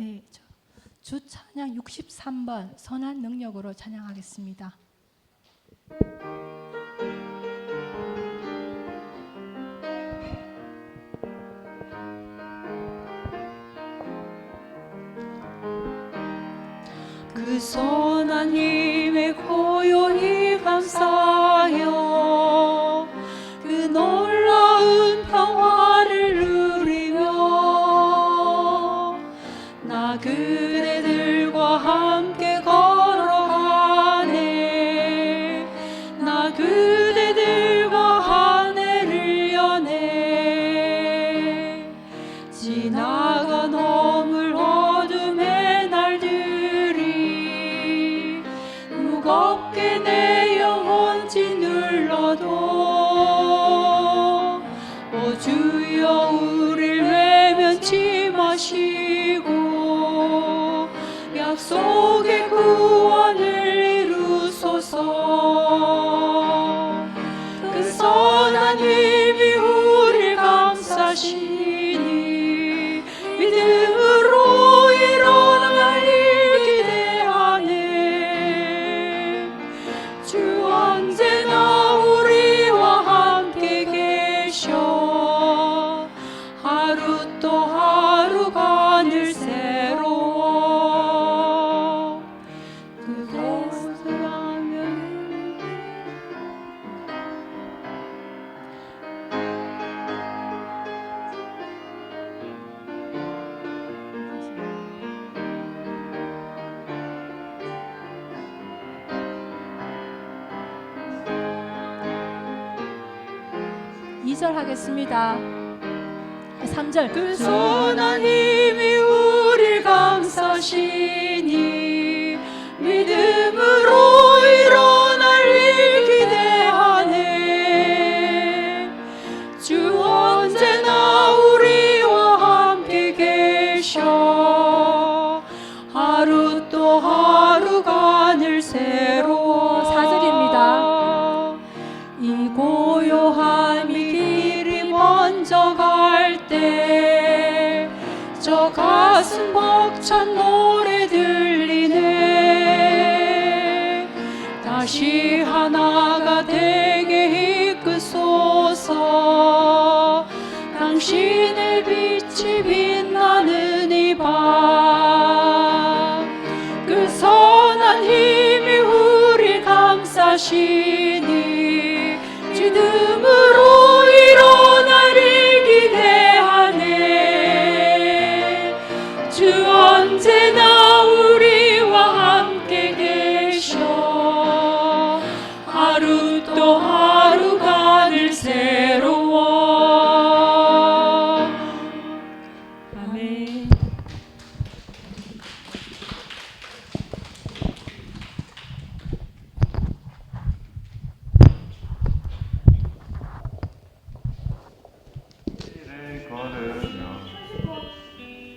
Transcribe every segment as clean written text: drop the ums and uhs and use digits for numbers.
네, 주 찬양 63번 선한 능력으로 찬양하겠습니다. 그 선한 힘에 고요히 감사하여 그 놀라운 평화를 누리며 나 그대들과 함께 걸어가네. 나 그대들과 한 해를 여네. 지나가 넘을 어둠의 날들이 무겁게 내 영혼 짓눌러도 오 주여 우릴 외면치 마시고 약속의 구원을 이루소서. 그 선한 힘이 우릴 감싸시니 믿음으로 일어날 일 기대하네. 주 언제나 우리와 함께 계셔. 하루 또 하루가 늘 새로워. 그곳을 가면 이 절 하겠습니다. 3절. 그 선한 힘이 우릴 감싸시니 믿음으로 일어날 일 기대하네. 주 언제나 우리와 함께 계셔. 하루 또 하루가 늘 새로워. 4절입니다. 이 고요함이 길이 먼저 갈 때 저 가슴 벅찬 노래 들리네. 다시 하나가 되게 이끄소서. 당신의 빛이 빛나는 이 밤. 그 선한 힘이 우릴 감싸시니 믿음으로 일어날 일 기대하네. 주 언제나 우리와 함께 계셔. 하루 또 하루가 늘 새로워. 아멘. 길을 걸으며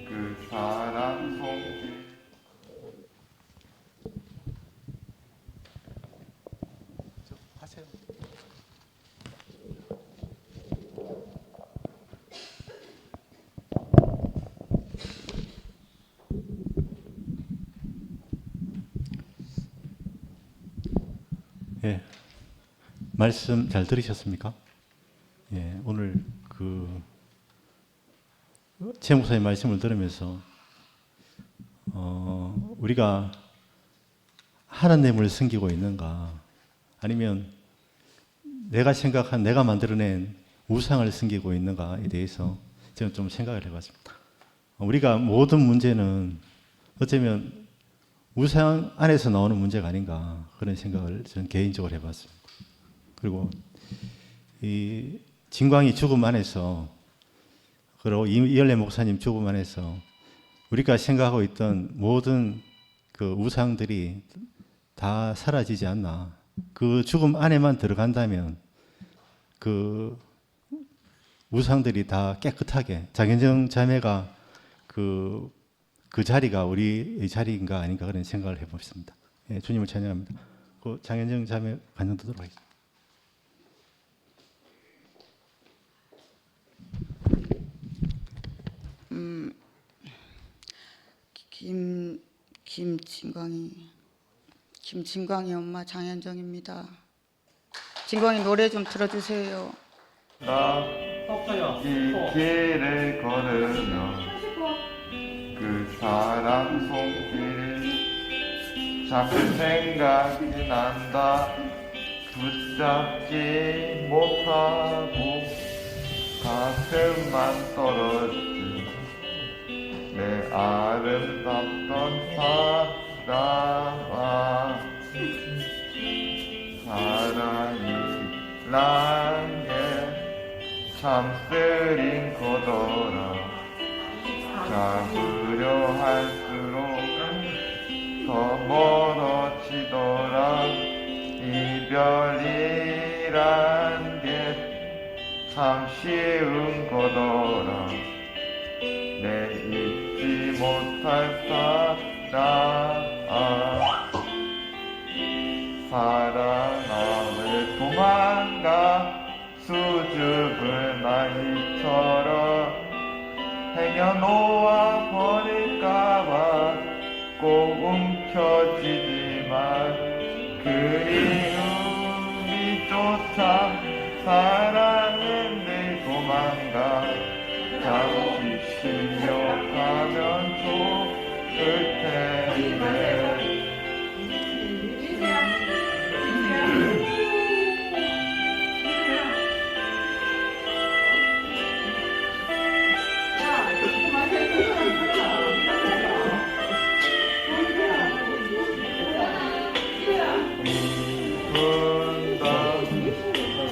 그 사랑 손길 하세요. 예, 말씀 잘 들으셨습니까? 예, 오늘 최 목사님 말씀을 들으면서 우리가 하나님을 섬기고 있는가, 아니면 내가 생각한, 내가 만들어낸 우상을 섬기고 있는가에 대해서 저는 좀 생각을 해봤습니다. 우리가 모든 문제는 어쩌면 우상 안에서 나오는 문제가 아닌가, 그런 생각을 저는 개인적으로 해봤습니다. 그리고 이 진광이 죽음 안에서, 그리고 이열래 목사님 죽음 안에서 우리가 생각하고 있던 모든 그 우상들이 다 사라지지 않나. 그 죽음 안에만 들어간다면 그 우상들이 다 깨끗하게, 장현정 자매가 그 자리가 우리의 자리인가 아닌가, 그런 생각을 해봅니다. 예, 주님을 찬양합니다. 그 장현정 자매 간증 듣도록 하겠습니다. 김진광이 엄마 장현정입니다. 진광이 노래 좀 들어주세요. 나 이 길을 걸으며 그 사랑 손길 자꾸 생각이 난다. 붙잡지 못하고 가슴만 떨어진 내 아름답던 사랑아. 사랑이란 게 참 쓰린 거더라. 잡으려 할수록 더 멀어지더라. 이별이란 게 참 쉬운 거더라. 내 잊지 못할 사랑아 왜 도망가 수줍은 아이처럼 행여놓아 버릴까봐 꼭 움켜쥐지만 그리움이 쫓아 사랑은 늘 도망가. 잠시 쉬려가면 좋을 텐데.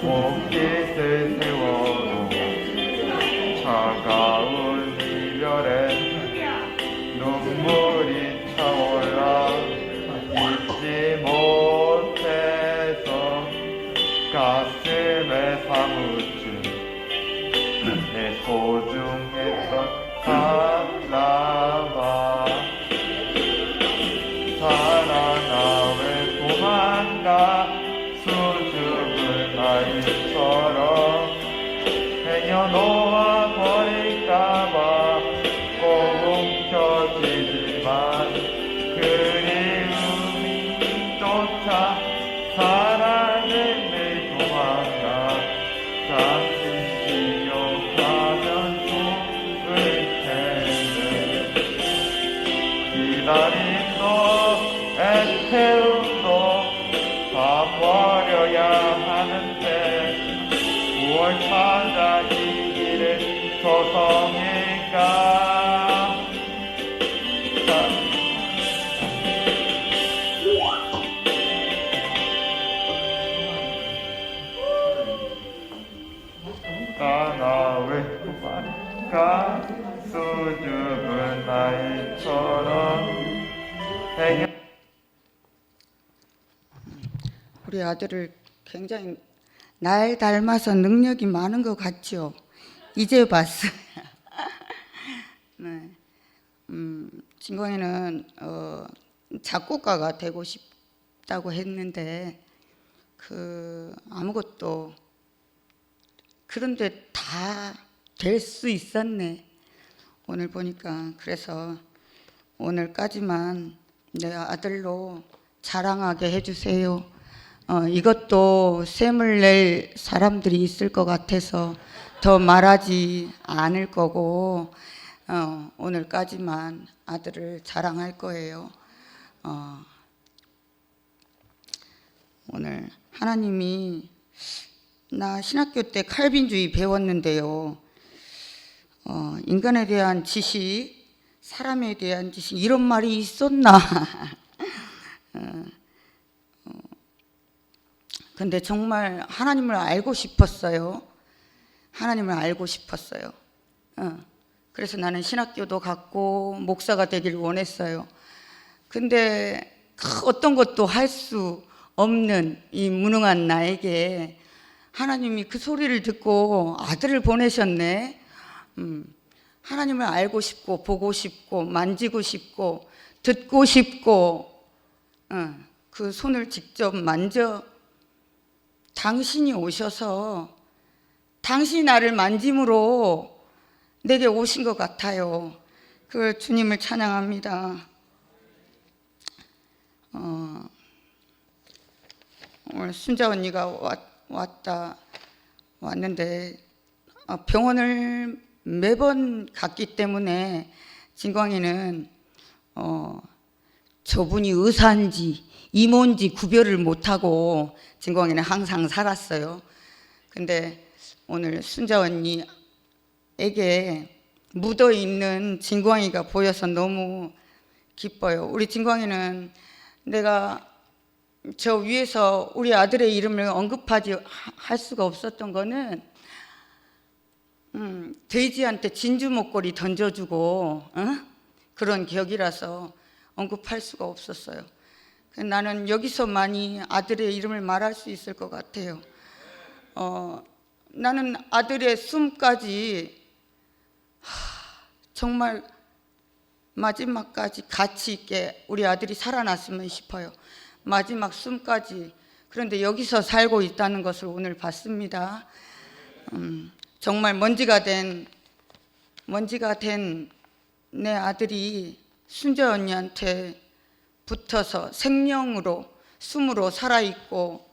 옷깃을 세워도 차가운 이별에 눈물이 차올라. 잊지 못해서 가슴에 사무친 내 소중했던 사랑아. 사랑아 왜 도망가 수줍은 아이처럼 행여놓아 버릴까봐 꼭 움켜쥐지만 그리움이 쫓아 사랑을 늘 도망가. 잠시 쉬어가면 좋을 텐데. 기다림도 애태움도 다 버려야 하는데 무얼 찾아 이 길을 서성일까. 나 왜 도망가 수줍은 아이처럼 우리 아들을 굉장히 날 닮아서 능력이 많은 것 같죠? 이제 봤어요. 네. 진광이는 작곡가가 되고 싶다고 했는데 아무것도 그런데 다 될 수 있었네. 오늘 보니까. 그래서 오늘까지만 내 아들로 자랑하게 해주세요. 이것도 셈을 낼 사람들이 있을 것 같아서 더 말하지 않을 거고 오늘까지만 아들을 자랑할 거예요. 오늘 하나님이 나 신학교 때 칼빈주의 배웠는데요. 인간에 대한 지식, 사람에 대한 지식 이런 말이 있었나? 근데 정말 하나님을 알고 싶었어요. 하나님을 알고 싶었어요. 그래서 나는 신학교도 갔고 목사가 되기를 원했어요. 근데 어떤 것도 할 수 없는 이 무능한 나에게 하나님이 그 소리를 듣고 아들을 보내셨네. 하나님을 알고 싶고 보고 싶고 만지고 싶고 듣고 싶고 그 손을 직접 만져 당신이 오셔서 당신이 나를 만짐으로 내게 오신 것 같아요. 그 주님을 찬양합니다. 오늘 순자 언니가 왔는데 병원을 매번 갔기 때문에 진광이는 저분이 의사인지 이모인지 구별을 못하고 진광이는 항상 살았어요. 근데 오늘 순자 언니에게 묻어있는 진광이가 보여서 너무 기뻐요. 우리 진광이는 내가 저 위에서 우리 아들의 이름을 언급하지 할 수가 없었던 거는 돼지한테 진주 목걸이 던져주고 그런 격이라서 언급할 수가 없었어요. 나는 여기서만이 아들의 이름을 말할 수 있을 것 같아요. 나는 아들의 숨까지 정말 마지막까지 가치 있게 우리 아들이 살아났으면 싶어요. 마지막 숨까지. 그런데 여기서 살고 있다는 것을 오늘 봤습니다. 정말 먼지가 된 내 아들이 순자 언니한테 붙어서 생명으로 숨으로 살아있고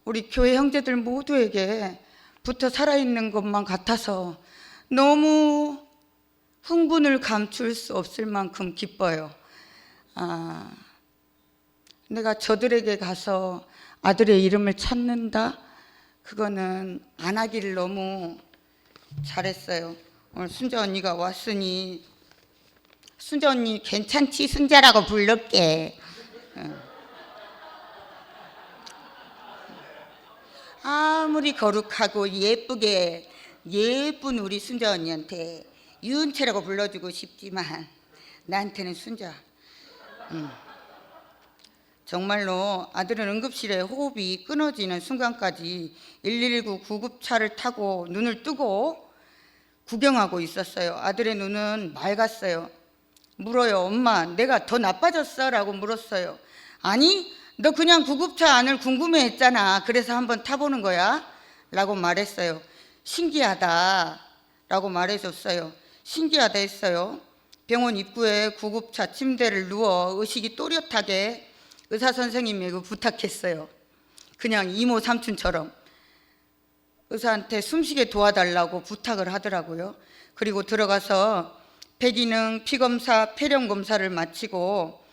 우리 교회 형제들 모두에게 붙어 살아있는 것만 같아서 너무 흥분을 감출 수 없을 만큼 기뻐요. 내가 저들에게 가서 아들의 이름을 찾는다? 그거는 안 하기를 너무 잘했어요. 오늘 순자 언니가 왔으니 순자 언니 괜찮지? 순자라고 부를게. 아무리 거룩하고 예쁜 우리 순자 언니한테 유은채라고 불러주고 싶지만 나한테는 순자. 정말로 아들은 응급실에 호흡이 끊어지는 순간까지 119 구급차를 타고 눈을 뜨고 구경하고 있었어요. 아들의 눈은 맑았어요. 물어요. 엄마, 내가 더 나빠졌어? 라고 물었어요. 아니, 너 그냥 구급차 안을 궁금해했잖아. 그래서 한번 타보는 거야? 라고 말했어요. 신기하다 라고 말해줬어요. 신기하다 했어요. 병원 입구에 구급차 침대를 누워 의식이 또렷하게 의사 선생님에게 부탁했어요. 그냥 이모 삼촌처럼 의사한테 숨쉬게 도와달라고 부탁을 하더라고요. 그리고 들어가서 폐기능, 피검사, 폐렴 검사를 마치고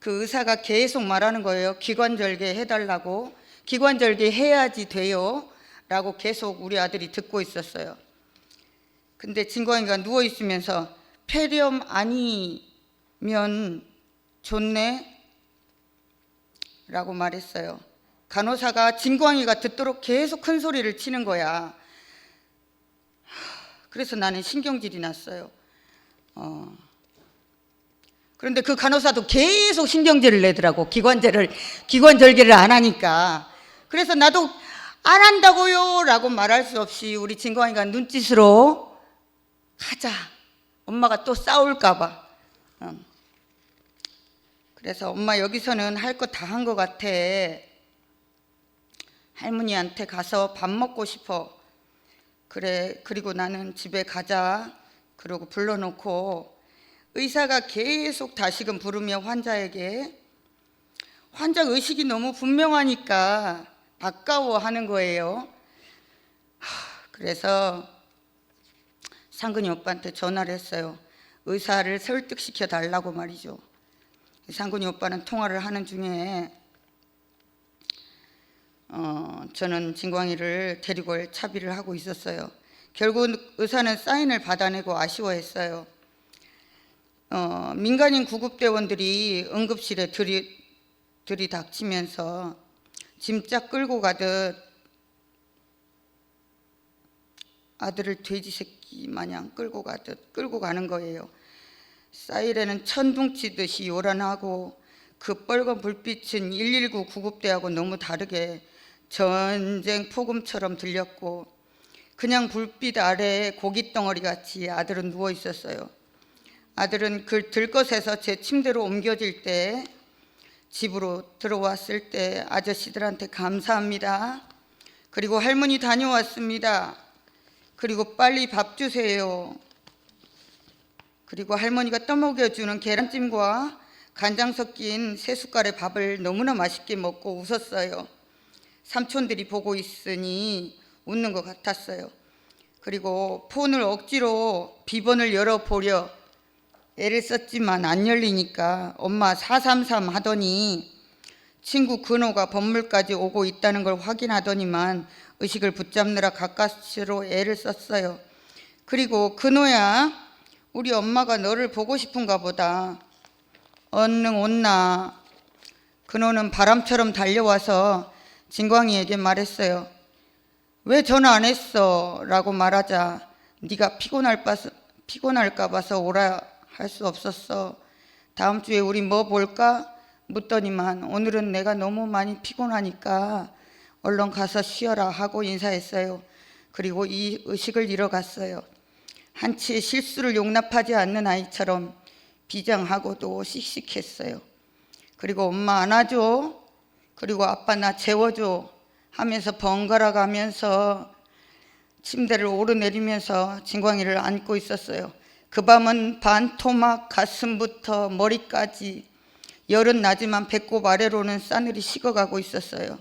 그 의사가 계속 말하는 거예요. 기관절개 해달라고. 기관절개 해야지 돼요 라고 계속 우리 아들이 듣고 있었어요. 근데 진광이가 누워있으면서 폐렴 아니면 좋네 라고 말했어요. 간호사가 진광이가 듣도록 계속 큰 소리를 치는 거야. 그래서 나는 신경질이 났어요. 그런데 그 간호사도 계속 신경질을 내더라고. 기관절개를 안 하니까. 그래서 나도 안 한다고요 라고 말할 수 없이 우리 진광이가 눈짓으로 가자. 엄마가 또 싸울까 봐. 그래서 엄마 여기서는 할 거 다 한 것 같아. 할머니한테 가서 밥 먹고 싶어. 그래, 그리고 나는 집에 가자. 그러고 불러놓고 의사가 계속 다시금 부르며 환자에게 환자 의식이 너무 분명하니까 아까워하는 거예요. 그래서 상근이 오빠한테 전화를 했어요. 의사를 설득시켜 달라고 말이죠. 상근이 오빠는 통화를 하는 중에 저는 진광이를 데리고 차비를 하고 있었어요. 결국 의사는 사인을 받아내고 아쉬워했어요. 민간인 구급대원들이 응급실에 들이닥치면서 짐짝 끌고 가듯 아들을 돼지 새끼 마냥 끌고 가는 거예요. 사이렌은 천둥치듯이 요란하고 그 빨간 불빛은 119 구급대하고 너무 다르게 전쟁 폭음처럼 들렸고 그냥 불빛 아래에 고깃덩어리 같이 아들은 누워 있었어요. 아들은 그 들것에서 제 침대로 옮겨질 때 집으로 들어왔을 때 아저씨들한테 감사합니다. 그리고 할머니 다녀왔습니다. 그리고 빨리 밥 주세요. 그리고 할머니가 떠먹여주는 계란찜과 간장 섞인 세 숟갈의 밥을 너무나 맛있게 먹고 웃었어요. 삼촌들이 보고 있으니 웃는 것 같았어요. 그리고 폰을 억지로 비번을 열어보려 애를 썼지만 안 열리니까 엄마 433 하더니 친구 근호가 번물까지 오고 있다는 걸 확인하더니만 의식을 붙잡느라 가까스로 애를 썼어요. 그리고 근호야, 우리 엄마가 너를 보고 싶은가 보다. 얼른 온나. 근호는 바람처럼 달려와서 진광이에게 말했어요. 왜 전화 안 했어? 라고 말하자 네가 피곤할까 봐서 오라 할 수 없었어. 다음 주에 우리 뭐 볼까? 묻더니만 오늘은 내가 너무 많이 피곤하니까 얼른 가서 쉬어라 하고 인사했어요. 그리고 이 의식을 잃어갔어요. 한치의 실수를 용납하지 않는 아이처럼 비장하고도 씩씩했어요. 그리고 엄마 안아줘, 그리고 아빠 나 재워줘 하면서 번갈아 가면서 침대를 오르내리면서 진광이를 안고 있었어요. 그 밤은 반토막 가슴부터 머리까지 열은 나지만 배꼽 아래로는 싸늘히 식어가고 있었어요.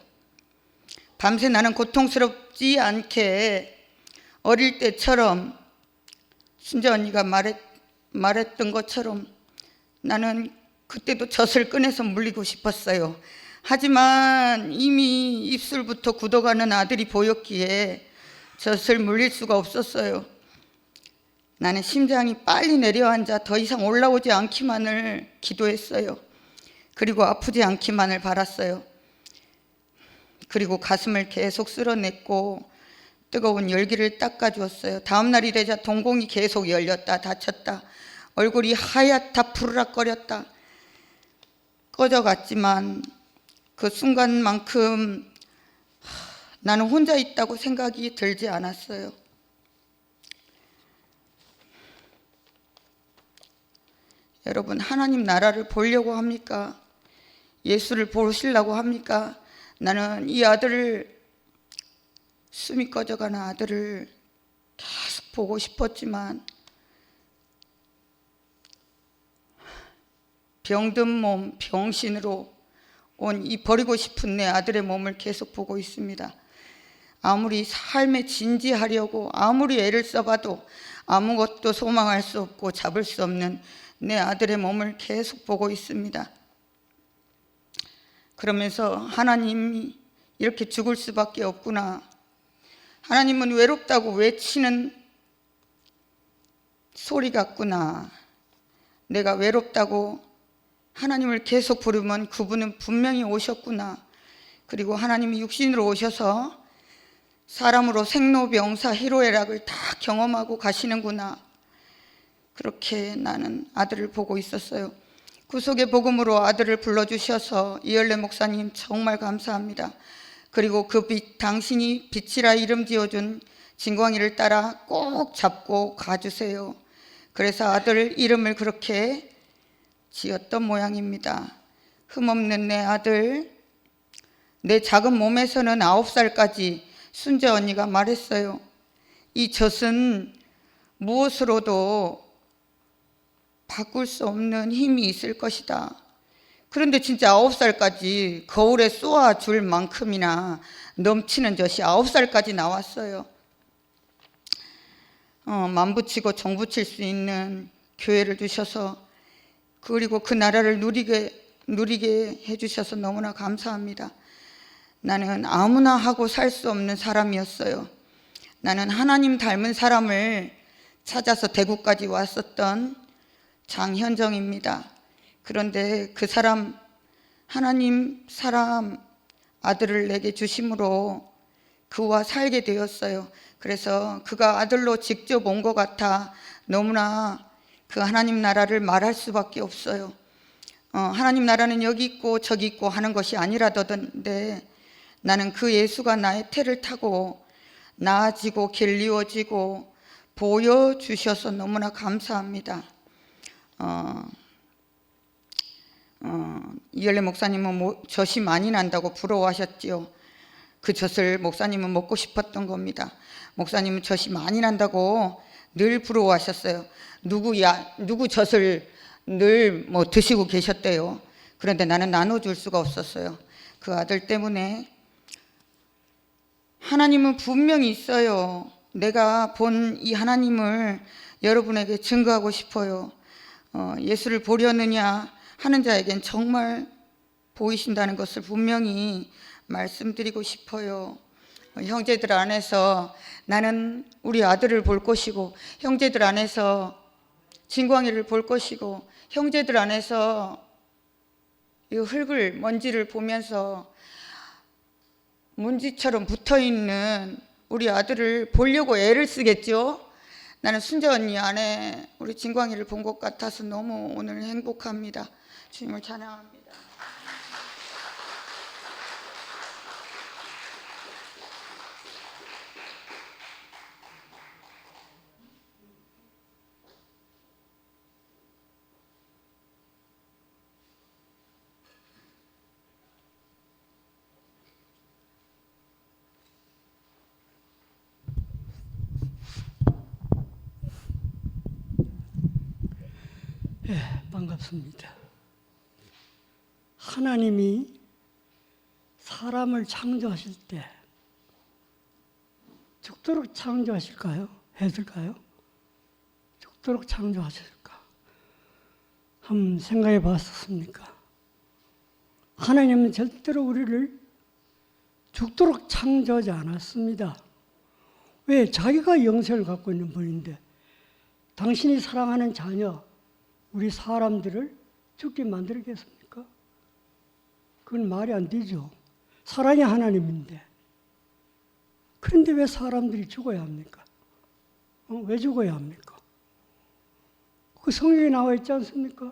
밤새 나는 고통스럽지 않게 어릴 때처럼 순자 언니가 말했던 것처럼 나는 그때도 젖을 꺼내서 물리고 싶었어요. 하지만 이미 입술부터 굳어가는 아들이 보였기에 젖을 물릴 수가 없었어요. 나는 심장이 빨리 내려앉아 더 이상 올라오지 않기만을 기도했어요. 그리고 아프지 않기만을 바랐어요. 그리고 가슴을 계속 쓸어냈고 뜨거운 열기를 닦아주었어요. 다음 날이 되자 동공이 계속 열렸다 닫혔다. 얼굴이 하얗다 푸르락거렸다. 꺼져갔지만 그 순간만큼 나는 혼자 있다고 생각이 들지 않았어요. 여러분, 하나님 나라를 보려고 합니까? 예수를 보시려고 합니까? 나는 이 아들을, 숨이 꺼져가는 아들을 계속 보고 싶었지만 병든 몸, 병신으로 온 이 버리고 싶은 내 아들의 몸을 계속 보고 있습니다. 아무리 삶에 진지하려고 아무리 애를 써봐도 아무것도 소망할 수 없고 잡을 수 없는 내 아들의 몸을 계속 보고 있습니다. 그러면서 하나님이 이렇게 죽을 수밖에 없구나. 하나님은 외롭다고 외치는 소리 같구나. 내가 외롭다고 하나님을 계속 부르면 그분은 분명히 오셨구나. 그리고 하나님이 육신으로 오셔서 사람으로 생로병사 희로애락을 다 경험하고 가시는구나. 그렇게 나는 아들을 보고 있었어요. 구속의 복음으로 아들을 불러주셔서 이열래 목사님 정말 감사합니다. 그리고 그 빛, 당신이 빛이라 이름 지어준 진광이를 따라 꼭 잡고 가주세요. 그래서 아들 이름을 그렇게 지었던 모양입니다. 흠없는 내 아들, 내 작은 몸에서는 9살까지 순자 언니가 말했어요. 이 젖은 무엇으로도 바꿀 수 없는 힘이 있을 것이다. 그런데 진짜 9살까지 거울에 쏘아줄 만큼이나 넘치는 젖이 9살까지 나왔어요. 만붙이고 정붙일 수 있는 교회를 주셔서, 그리고 그 나라를 누리게 해주셔서 너무나 감사합니다. 나는 아무나 하고 살 수 없는 사람이었어요. 나는 하나님 닮은 사람을 찾아서 대구까지 왔었던 장현정입니다. 그런데 그 사람, 하나님 사람 아들을 내게 주심으로 그와 살게 되었어요. 그래서 그가 아들로 직접 온 것 같아 너무나 그 하나님 나라를 말할 수밖에 없어요. 하나님 나라는 여기 있고 저기 있고 하는 것이 아니라던데, 나는 그 예수가 나의 태를 타고 나아지고 길리워지고 보여주셔서 너무나 감사합니다. 이열래 목사님은 젖이 많이 난다고 부러워하셨지요. 그 젖을 목사님은 먹고 싶었던 겁니다. 목사님은 젖이 많이 난다고 늘 부러워하셨어요. 누구 젖을 늘 뭐 드시고 계셨대요. 그런데 나는 나눠줄 수가 없었어요. 그 아들 때문에. 하나님은 분명히 있어요. 내가 본 이 하나님을 여러분에게 증거하고 싶어요. 예수를 보려느냐 하는 자에겐 정말 보이신다는 것을 분명히 말씀드리고 싶어요. 형제들 안에서 나는 우리 아들을 볼 것이고, 형제들 안에서 진광이를 볼 것이고, 형제들 안에서 이 흙을, 먼지를 보면서 먼지처럼 붙어있는 우리 아들을 보려고 애를 쓰겠죠. 나는 순자 언니 안에 우리 진광이를 본 것 같아서 너무 오늘 행복합니다. 주님을 찬양합니다. 반갑습니다. 하나님이 사람을 창조하실 때 죽도록 창조하실까요? 했을까요? 죽도록 창조하실까? 한번 생각해 봤었습니까? 하나님은 절대로 우리를 죽도록 창조하지 않았습니다. 왜? 자기가 영생을 갖고 있는 분인데 당신이 사랑하는 자녀, 우리 사람들을 죽게 만들겠습니까? 그건 말이 안 되죠. 사랑이 하나님인데. 그런데 왜 사람들이 죽어야 합니까? 왜 죽어야 합니까? 그 성경에 나와 있지 않습니까?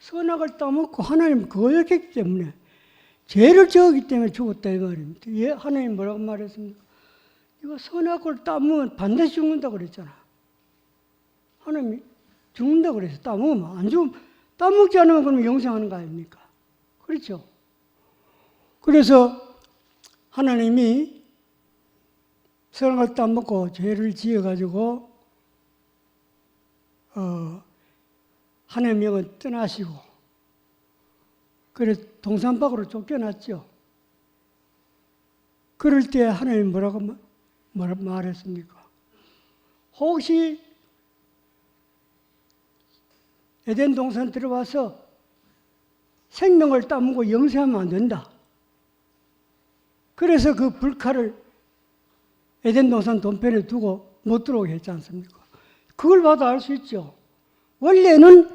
선악을 따먹고 하나님 거역했기 때문에, 죄를 저었기 때문에 죽었다 이 말입니다. 예, 하나님 뭐라고 말했습니까? 이거 선악을 따먹으면 반드시 죽는다고 그랬잖아. 하나님이 죽는다고 그래서 따먹으면 안 죽으면, 따먹지 않으면 그러면 영생하는 거 아닙니까? 그렇죠? 그래서 하나님이 선악을 따먹고 죄를 지어가지고 하나님의 명을 떠나시고, 그래서 동산 밖으로 쫓겨났죠. 그럴 때 하나님 뭐라고 말했습니까? 혹시 에덴 동산 들어와서 생명을 따먹고 영생하면 안 된다. 그래서 그 불칼을 에덴 동산 동편에 두고 못 들어오게 했지 않습니까? 그걸 봐도 알 수 있죠. 원래는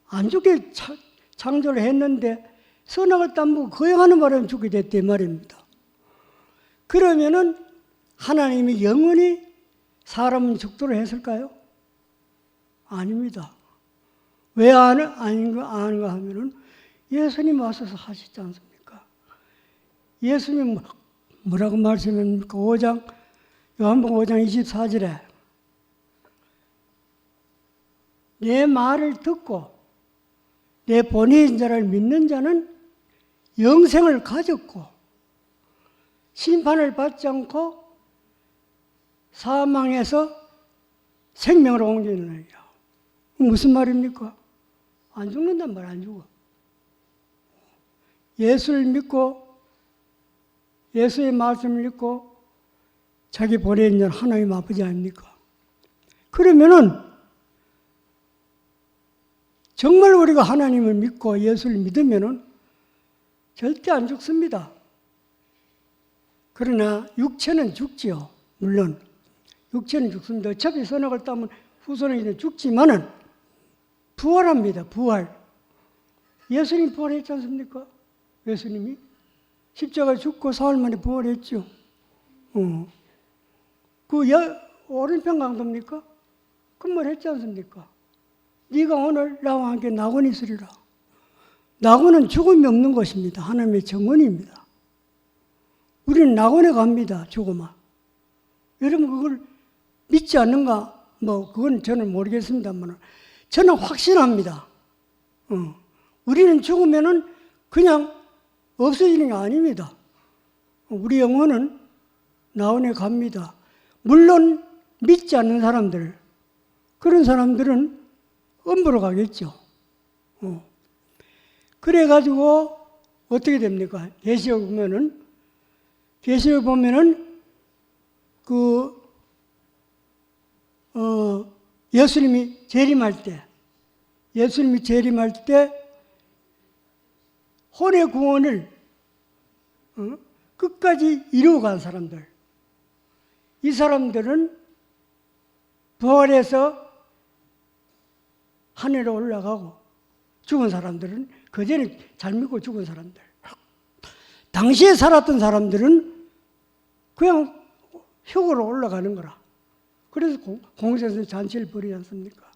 안 죽게 창조를 했는데 선악을 따먹고 거역하는 바람에 죽게 됐대 말입니다. 그러면은 하나님이 영원히 사람은 죽도록 했을까요? 아닙니다. 왜 아닌가 하면은 예수님 와서서 하시지 않습니까? 예수님 뭐라고 말씀합니까? 요한복음 5장 24절에 내 말을 듣고 내 보내신 자를 믿는 자는 영생을 가졌고 심판을 받지 않고 사망에서 생명으로 옮기느니라. 무슨 말입니까? 안 죽는단 말, 안 죽어. 예수를 믿고 예수의 말씀을 믿고 자기 보내신 자는 하나님 아버지 아닙니까? 그러면은 정말 우리가 하나님을 믿고 예수를 믿으면은 절대 안 죽습니다. 그러나 육체는 죽지요. 물론 육체는 죽습니다. 어차피 선악을 따면 후손에게는 죽지만은 부활합니다. 부활. 예수님 부활했지 않습니까? 예수님이 십자가 죽고 사흘 만에 부활했죠. 그 오른편 강도입니까? 그 말 했지 않습니까? 네가 오늘 나와 함께 낙원에 있으리라. 낙원은 죽음이 없는 것입니다. 하나님의 정원입니다. 우리는 낙원에 갑니다. 죽으면. 여러분 그걸 믿지 않는가? 그건 저는 모르겠습니다만 저는 확신합니다. 우리는 죽으면은 그냥 없어지는 게 아닙니다. 우리 영혼은 낙원에 갑니다. 물론 믿지 않는 사람들, 그런 사람들은 음부로 가겠죠. 그래가지고 어떻게 됩니까? 계시록 보면은 예수님이 재림할 때 혼의 구원을 끝까지 이루어간 사람들, 이 사람들은 부활해서 하늘에 올라가고, 죽은 사람들은 그전에 잘 믿고 죽은 사람들, 당시에 살았던 사람들은 그냥 흉으로 올라가는 거라. 그래서 공생에서 잔치를 벌이지 않습니까?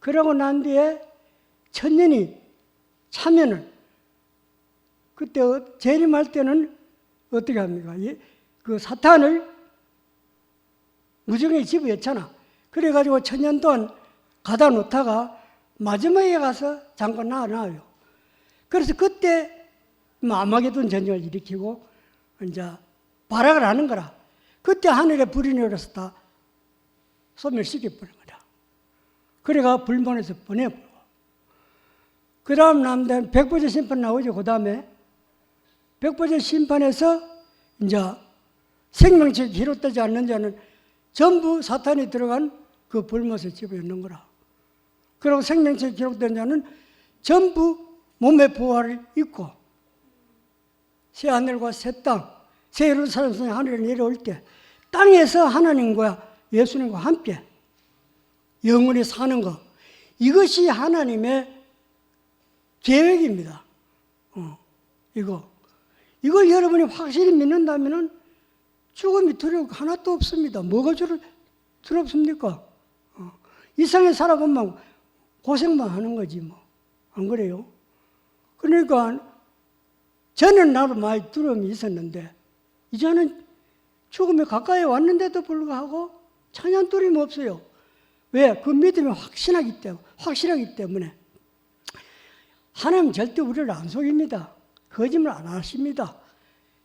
그러고 난 뒤에 천년이 차면은, 그때 재림할 때는 어떻게 합니까? 그 사탄을 무정에 집어였잖아. 그래가지고 천년 동안 가다 놓다가 마지막에 가서 잠깐 나와요. 그래서 그때 아마게돈 전쟁을 일으키고 이제 발악을 하는 거라. 그때 하늘에 불이 내려서 다 소멸시켜버린 거다. 그래가 불문에서 보내버리고. 그 다음 남자는 백보자 심판 나오죠. 그 다음에 백보자 심판에서 이제 생명체 기록되지 않는 자는 전부 사탄이 들어간 그 불못에 집어넣는 거라. 그리고 생명체 기록된 자는 전부 몸의 부활을 입고 새 하늘과 새 땅, 새 예루살렘 하늘에 내려올 때 땅에서 하나님과 예수님과 함께 영원히 사는 것, 이것이 하나님의 계획입니다. 이걸 여러분이 확실히 믿는다면 죽음이 두려울 거 하나도 없습니다. 뭐가 두렵습니까? 이 세상에 살아보면 고생만 하는 거지 뭐. 안 그래요? 그러니까 저는 나도 많이 두려움이 있었는데 이제는 죽음에 가까이 왔는데도 불구하고 천연 두려움이 없어요. 왜? 그 믿음이 확실하기 때문에. 하나님 절대 우리를 안 속입니다. 거짓말 안 하십니다.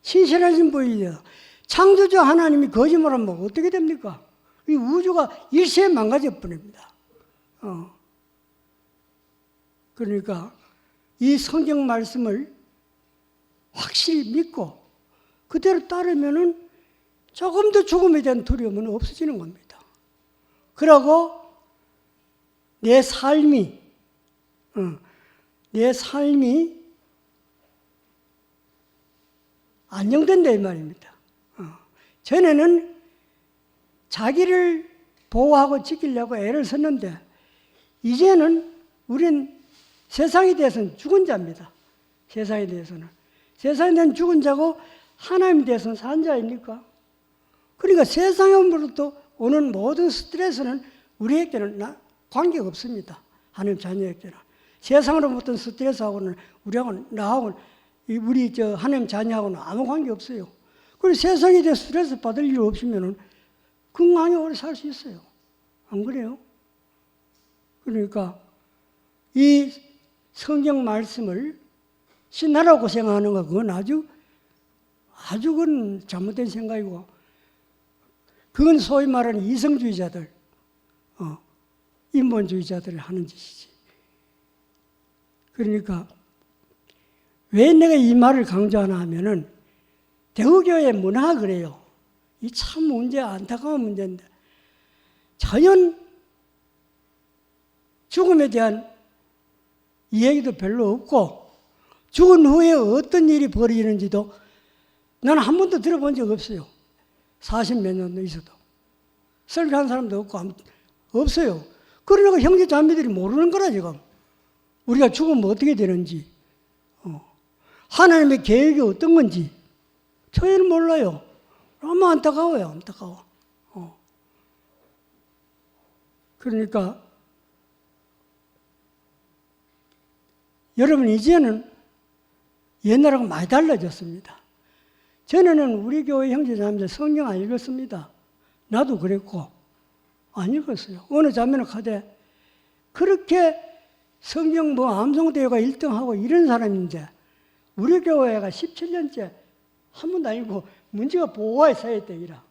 신실하신 분이에요. 창조주 하나님이 거짓말하면 어떻게 됩니까? 이 우주가 일시에 망가져 버립니다. 그러니까 이 성경 말씀을 확실히 믿고 그대로 따르면은 조금 더 죽음에 대한 두려움은 없어지는 겁니다. 그러고 내 삶이 안정된다 이 말입니다. 전에는 자기를 보호하고 지키려고 애를 썼는데 이제는 우린 세상에 대해서는 죽은 자입니다. 세상에 대해서는 죽은 자고 하나님에 대해서는 산 자입니까? 그러니까 세상으로부터 오는 모든 스트레스는 우리에게는 관계가 없습니다. 하나님 자녀에게는. 세상으로부터 스트레스하고는 우리하고는 나하고는 우리 하나님 자녀하고는 아무 관계 없어요. 그리고 세상에 대해 스트레스 받을 일 없으면 건강하게 오래 살 수 있어요. 안 그래요? 그러니까 이 성경 말씀을 신나라고 생각하는 거 그건 아주 그건 잘못된 생각이고 그건 소위 말하는 이성주의자들, 인본주의자들이 하는 짓이지. 그러니까 왜 내가 이 말을 강조하나 하면은 대우교회 문화가 그래요. 이 참 안타까운 문제인데 자연 죽음에 대한 이야기도 별로 없고 죽은 후에 어떤 일이 벌어지는지도 나는 한 번도 들어본 적 없어요. 40몇 년도 있어도. 설교한 사람도 없고 없어요. 그러니까 형제 자매들이 모르는 거라 지금. 우리가 죽으면 어떻게 되는지, 하나님의 계획이 어떤 건지 저희는 몰라요. 너무 안타까워요. 안타까워. 그러니까 여러분 이제는 옛날하고 많이 달라졌습니다. 전에는 우리 교회 형제자매들 성경 안 읽었습니다. 나도 그랬고 안 읽었어요. 어느 자매는 가대 그렇게 성경 암송대회가 1등하고 이런 사람인데 우리 교회가 17년째 한 번도 안 읽고 문제가 보호에 쌓였대 이라.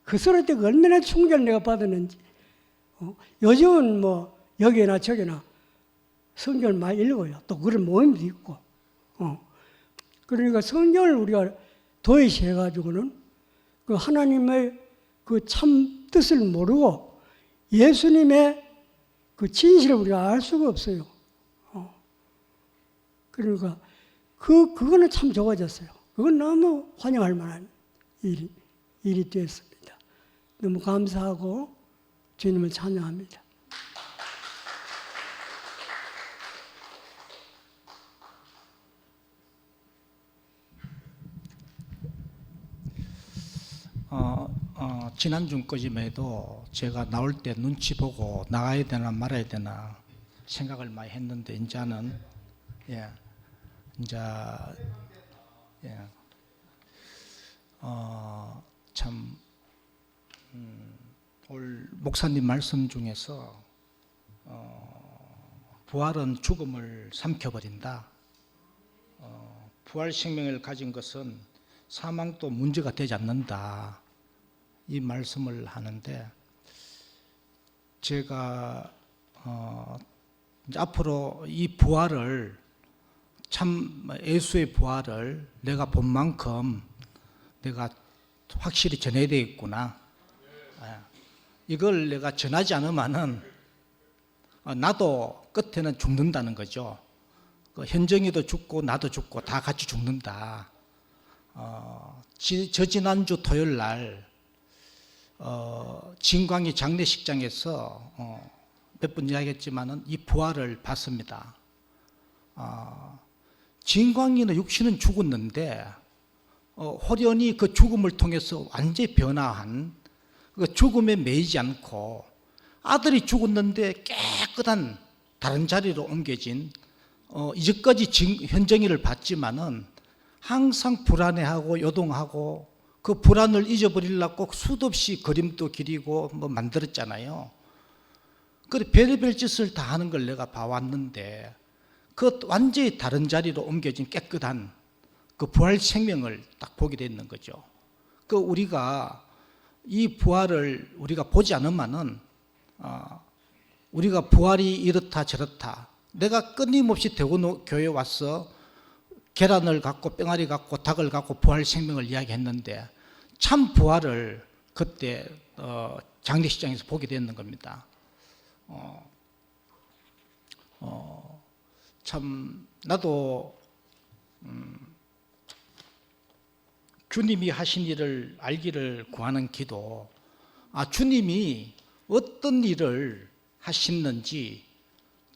그 소리 때 얼마나 충격을 내가 받았는지. 요즘은 여기나 저기나 성경을 많이 읽어요. 또 그런 모임도 있고. 그러니까 성경을 우리가 도외시해가지고는 그 하나님의 그 참 뜻을 모르고 예수님의 그 진실을 우리가 알 수가 없어요. 그러니까 그거는 참 좋아졌어요. 그건 너무 환영할 만한 일이 되었습니다. 너무 감사하고 주님을 찬양합니다. 지난주까지만 해도 제가 나올 때 눈치 보고 나가야 되나 말아야 되나 생각을 많이 했는데 이제는 참 오늘 목사님 말씀 중에서 부활은 죽음을 삼켜버린다. 부활 생명을 가진 것은 사망도 문제가 되지 않는다. 이 말씀을 하는데 제가 이제 앞으로 이 부활을 참 예수의 부활을 내가 본 만큼 내가 확실히 전해야 되겠구나. 이걸 내가 전하지 않으면은 나도 끝에는 죽는다는 거죠. 현정이도 죽고 나도 죽고 다 같이 죽는다. 지난주 토요일 날 진광이 장례식장에서 몇 번 이야기했지만은 이 부활을 봤습니다. 진광이는 육신은 죽었는데 호련히 그 죽음을 통해서 완전히 변화한 그 죽음에 매이지 않고 아들이 죽었는데 깨끗한 다른 자리로 옮겨진 이제까지 현정이를 봤지만은 항상 불안해하고 요동하고 그 불안을 잊어버리려고 수도 없이 그림도 그리고 뭐 만들었잖아요. 그래 별의별 짓을 다 하는 걸 내가 봐왔는데 그 완전히 다른 자리로 옮겨진 깨끗한 그 부활 생명을 딱 보게 됐는 거죠. 그 우리가 이 부활을 우리가 보지 않으면은 우리가 부활이 이렇다 저렇다. 내가 끊임없이 대구교회 와서 계란을 갖고 뺑아리 갖고 닭을 갖고 부활 생명을 이야기했는데 참 부활을 그때 장례식장에서 보게 됐는 겁니다. 참 나도 주님이 하신 일을 알기를 구하는 기도. 주님이 어떤 일을 하시는지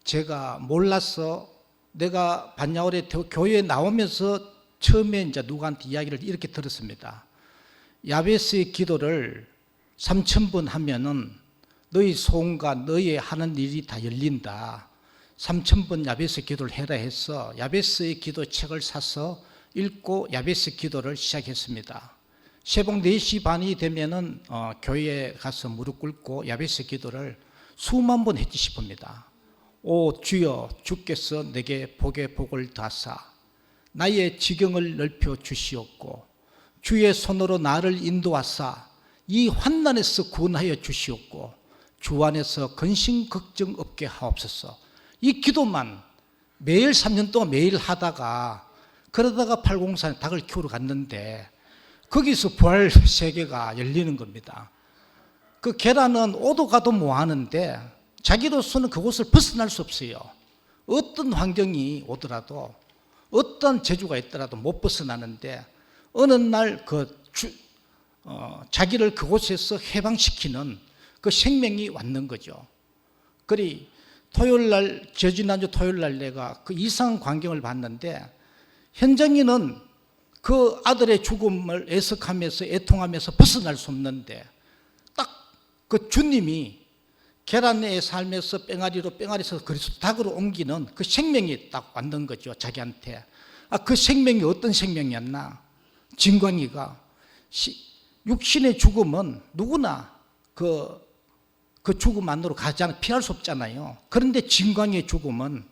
제가 몰라서 내가 반야월에 교회에 나오면서 처음에 이제 누구한테 이야기를 이렇게 들었습니다. 야베스의 기도를 3,000번 하면은 너희 소원과 너희 하는 일이 다 열린다. 3,000번 야베스 기도를 해라 해서 야베스의 기도 책을 사서 읽고 야베스 기도를 시작했습니다. 새벽 4시 반이 되면은 교회에 가서 무릎 꿇고 야베스 기도를 수만 번 했지 싶습니다. 오 주여 주께서 내게 복의 복을 다사 나의 지경을 넓혀 주시옵고 주의 손으로 나를 인도하사 이 환난에서 구원하여 주시옵고 주 안에서 근심 걱정 없게 하옵소서. 이 기도만 매일 3년 동안 매일 하다가 그러다가 팔공산에 닭을 키우러 갔는데 거기서 부활 세계가 열리는 겁니다. 그 계란은 오도 가도 뭐 하는데 자기로서는 그곳을 벗어날 수 없어요. 어떤 환경이 오더라도 어떤 재주가 있더라도 못 벗어나는데 어느 날 자기를 그곳에서 해방시키는 그 생명이 왔는 거죠. 그리 토요일 날, 지난주 토요일 날 내가 그 이상한 광경을 봤는데 현정이는 그 아들의 죽음을 애석하면서 애통하면서 벗어날 수 없는데 딱 그 주님이 계란의 삶에서 뺑아리에서 그리스도 닭으로 옮기는 그 생명이 딱 왔는 거죠. 자기한테. 그 생명이 어떤 생명이었나? 진광이가 육신의 죽음은 누구나 그 죽음 안으로 가지 않아 피할 수 없잖아요. 그런데 진광이의 죽음은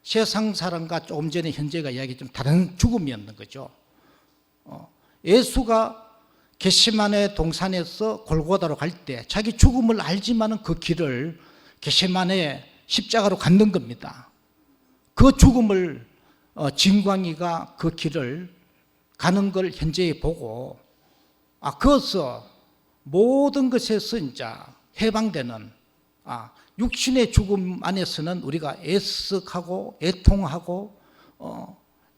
세상 사람과 조금 전에 현재가 이야기 좀 다른 죽음이었는 거죠. 예수가 겟세마네 동산에서 골고다로 갈 때 자기 죽음을 알지만은 그 길을 겟세마네 십자가로 갔는 겁니다. 그 죽음을 진광이가 그 길을 가는 걸 현재에 보고 거기서 모든 것에서 이제 해방되는 육신의 죽음 안에서는 우리가 애석하고 애통하고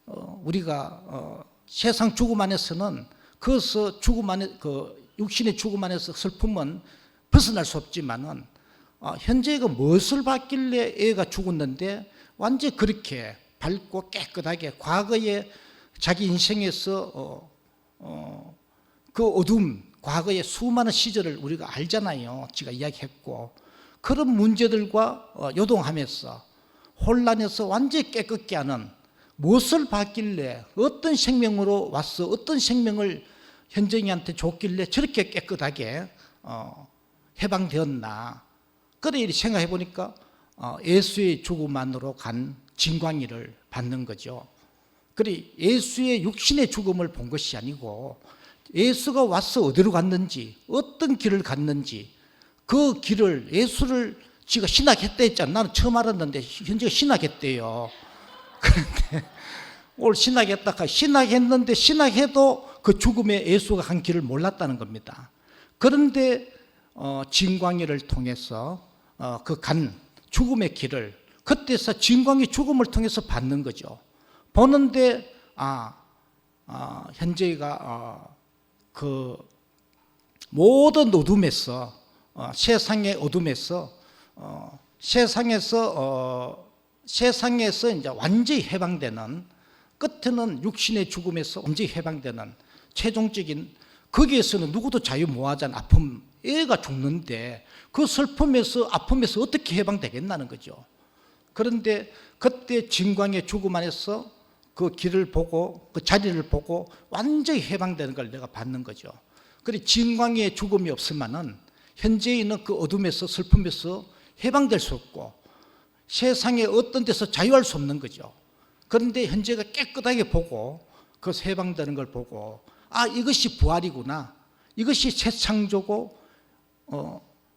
우리가 세상 죽음 안에서는 그것서 죽음 안에 그 육신의 죽음 안에서 슬픔은 벗어날 수 없지만은 현재가 무엇을 봤길래 애가 죽었는데 완전히 그렇게 밝고 깨끗하게 과거에 자기 인생에서 그 어둠, 과거의 수많은 시절을 우리가 알잖아요. 제가 이야기했고 그런 문제들과 요동하면서 혼란해서 완전히 깨끗게 하는 무엇을 봤길래 어떤 생명으로 왔어 어떤 생명을 현정이한테 줬길래 저렇게 깨끗하게 해방되었나. 그래 생각해 보니까 예수의 죽음만으로 간 진광이를 받는 거죠. 그래 예수의 육신의 죽음을 본 것이 아니고 예수가 와서 어디로 갔는지 어떤 길을 갔는지 그 길을 예수를 지가 신학했다 했잖아. 나는 처음 알았는데 현재가 신학했대요. 그런데 오늘 신학했다가 신학했는데 신학해도 그 죽음에 예수가 간 길을 몰랐다는 겁니다. 그런데 진광이를 통해서 그 간 죽음의 길을 그때서 진광이 죽음을 통해서 받는 거죠. 보는데 현재가 그 모든 어둠에서 세상의 어둠에서 세상에서 이제 완전히 해방되는 끝에는 육신의 죽음에서 완전히 해방되는 최종적인 거기에서는 누구도 자유 무하잖아. 아픔 애가 죽는데 그 슬픔에서 아픔에서 어떻게 해방되겠나는 거죠. 그런데 그때 진광의 죽음 안에서 그 길을 보고 그 자리를 보고 완전히 해방되는 걸 내가 받는 거죠. 그리고 진광의 죽음이 없으면은 현재 있는 그 어둠에서 슬픔에서 해방될 수 없고 세상의 어떤 데서 자유할 수 없는 거죠. 그런데 현재가 깨끗하게 보고 그 해방되는 걸 보고 이것이 부활이구나. 이것이 새 창조고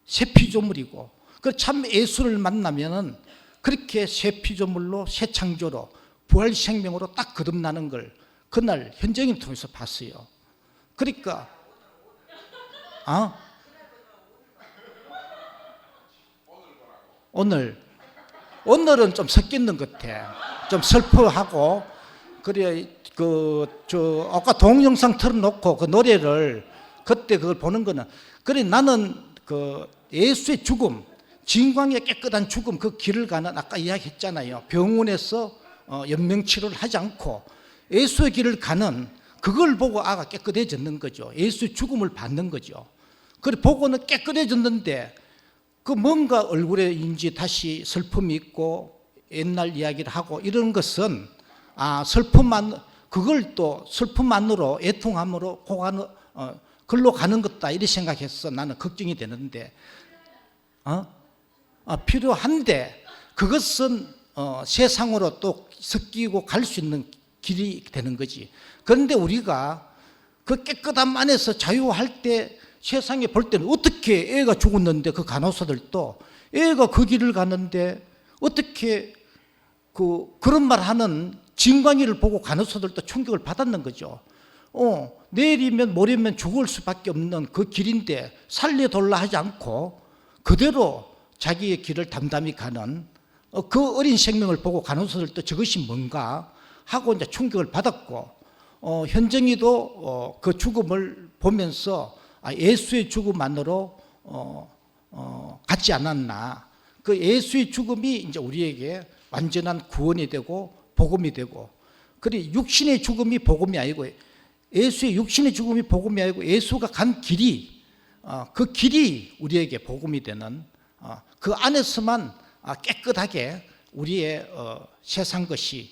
새 피조물이고 참 예수를 만나면은 그렇게 새 피조물로 새 창조로 부활 생명으로 딱 거듭나는 걸 그날 현정을 통해서 봤어요. 그러니까 오늘은 좀 섞이는 것 같아. 좀 슬퍼하고 그래 아까 동영상 틀어놓고 그 노래를 그때 그걸 보는 거는 그래 나는 그 예수의 죽음, 진광의 깨끗한 죽음 그 길을 가는 아까 이야기했잖아요. 병원에서 연명치료를 하지 않고 예수의 길을 가는 그걸 보고 깨끗해졌는 거죠. 예수의 죽음을 받는 거죠. 그래 보고는 깨끗해졌는데 그 뭔가 얼굴에인지 다시 슬픔이 있고 옛날 이야기를 하고 이런 것은 그걸 또 슬픔만으로 애통함으로 글로 가는 것다 이렇게 생각했어. 나는 걱정이 되는데 필요한데 그것은 세상으로 또 섞이고 갈 수 있는 길이 되는 거지. 그런데 우리가 그 깨끗함 안에서 자유할 때 세상에 볼 때는 어떻게 애가 죽었는데 그 간호사들도 애가 그 길을 가는데 어떻게 그런 말 하는 진광이를 보고 간호사들도 충격을 받았는 거죠. 내일이면 모레면 죽을 수밖에 없는 그 길인데 살려돌라 하지 않고 그대로 자기의 길을 담담히 가는 그 어린 생명을 보고 간호사들도 저것이 뭔가 하고 이제 충격을 받았고 현정이도 그 죽음을 보면서 예수의 죽음만으로 같지 않았나. 그 예수의 죽음이 이제 우리에게 완전한 구원이 되고 복음이 되고, 그리고 육신의 죽음이 복음이 아니고 예수의 육신의 죽음이 복음이 아니고 예수가 간 길이 그 길이 우리에게 복음이 되는 그 안에서만 깨끗하게 우리의 세상 것이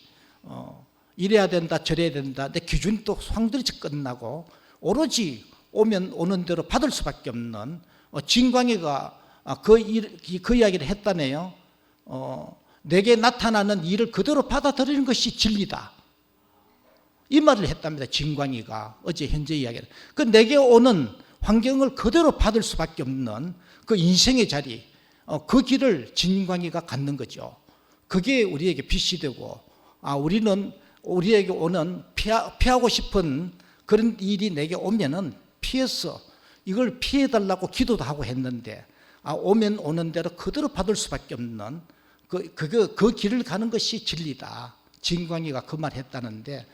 이래야 된다 저래야 된다 내 기준이 또 황들이 끝나고 오로지 오면 오는 대로 받을 수밖에 없는 진광이가 그 이야기를 했다네요. 내게 나타나는 일을 그대로 받아들이는 것이 진리다. 이 말을 했답니다. 진광이가 어제 현재 이야기를. 그 내게 오는 환경을 그대로 받을 수밖에 없는 그 인생의 자리, 그 길을 진광이가 갖는 거죠. 그게 우리에게 빛이 되고, 우리는 우리에게 오는 피하고 싶은 그런 일이 내게 오면은 피해서 이걸 피해달라고 기도도 하고 했는데, 오면 오는 대로 그대로 받을 수밖에 없는 그 길을 가는 것이 진리다. 진광이가 그 말 했다는데,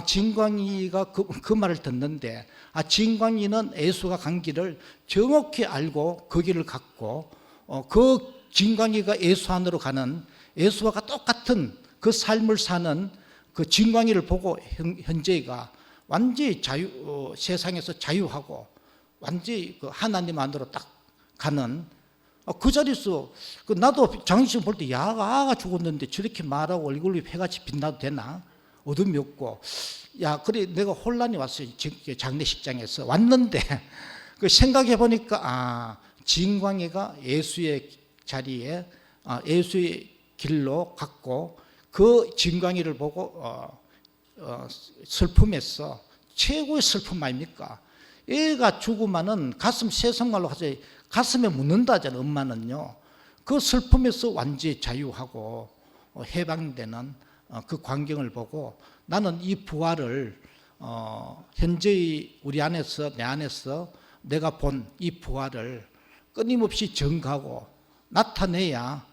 진광이가 그 말을 듣는데, 진광이는 예수가 간 길을 정확히 알고 그 길을 갔고, 그 진광이가 예수 안으로 가는, 예수와 똑같은 그 삶을 사는 그 진광이를 보고 현재가 완전히 세상에서 자유하고 완전히 그 하나님 안으로 딱 가는, 그 자리에서 나도 장례식 볼 때 아가 죽었는데 저렇게 말하고 얼굴이 회같이 빛나도 되나? 어둠이 없고, 그래 내가 혼란이 왔어요. 장례식장에서 왔는데 그 생각해 보니까 진광이가 예수의 자리에 예수의 길로 갔고, 그 진광이를 보고 슬픔에서 최고의 슬픔 아닙니까? 애가 죽으면은 가슴 세상말로 하자 가슴에 묻는다잖아요. 엄마는요. 그 슬픔에서 완전히 자유하고 해방되는 그 광경을 보고, 나는 이 부활을 현재의 우리 안에서, 내 안에서 내가 본 이 부활을 끊임없이 증가하고 나타내야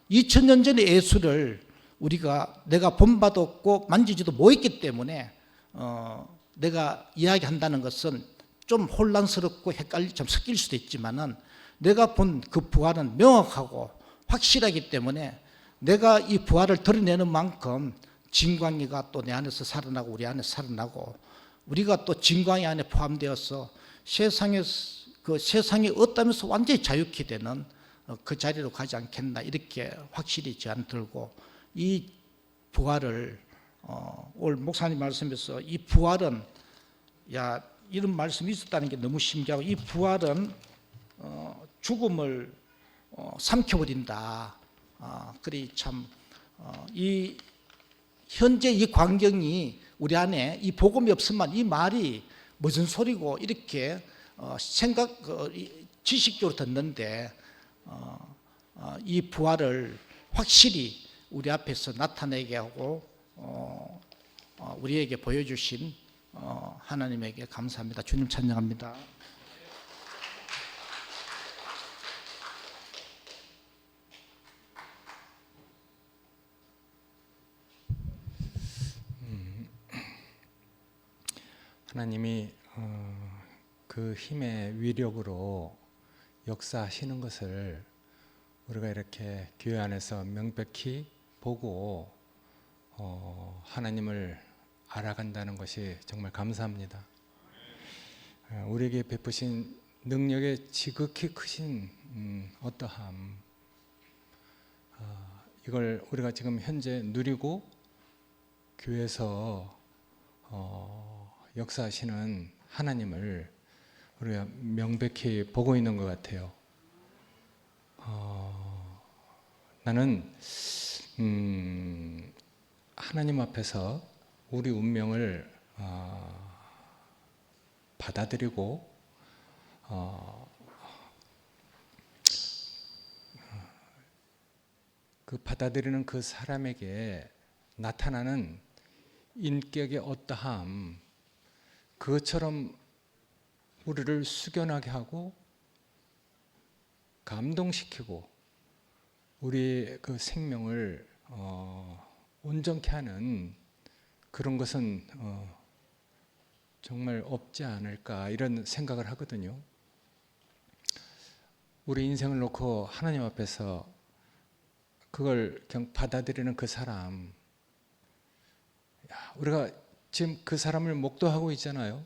2000년 전의 예수를 내가 본바도 없고 만지지도 못했기 때문에 내가 이야기한다는 것은 좀 혼란스럽고 좀 섞일 수도 있지만은, 내가 본 그 부활은 명확하고 확실하기 때문에 내가 이 부활을 드러내는 만큼 진광이가 또 내 안에서 살아나고 우리 안에서 살아나고, 우리가 또 진광이 안에 포함되어서 세상이 없다면서 완전히 자유케 되는 그 자리로 가지 않겠나, 이렇게 확실히 제안 들고, 이 부활을 오늘 목사님 말씀에서 이 부활은 이런 말씀이 있었다는 게 너무 신기하고, 이 부활은 죽음을 삼켜버린다. 그리 참 이 현재 이 광경이 우리 안에 이 복음이 없으면 이 말이 무슨 소리고 이렇게 지식적으로 듣는데, 이 부활을 확실히 우리 앞에서 나타내게 하고 우리에게 보여주신 하나님에게 감사합니다. 주님 찬양합니다. 하나님이 그 힘의 위력으로 역사하시는 것을 우리가 이렇게 교회 안에서 명백히 보고 하나님을 알아간다는 것이 정말 감사합니다. 우리에게 베푸신 능력의 지극히 크신 어떠함, 이걸 우리가 지금 현재 누리고 교회에서 역사하시는 하나님을 우리가 명백히 보고 있는 것 같아요. 나는 하나님 앞에서 우리 운명을 받아들이고 그 받아들이는 그 사람에게 나타나는 인격의 어떠함, 그것처럼 우리를 숙연하게 하고 감동시키고 우리의 그 생명을 온전케 하는 그런 것은 정말 없지 않을까, 이런 생각을 하거든요. 우리 인생을 놓고 하나님 앞에서 그걸 그냥 받아들이는 그 사람, 우리가 지금 그 사람을 목도하고 있잖아요.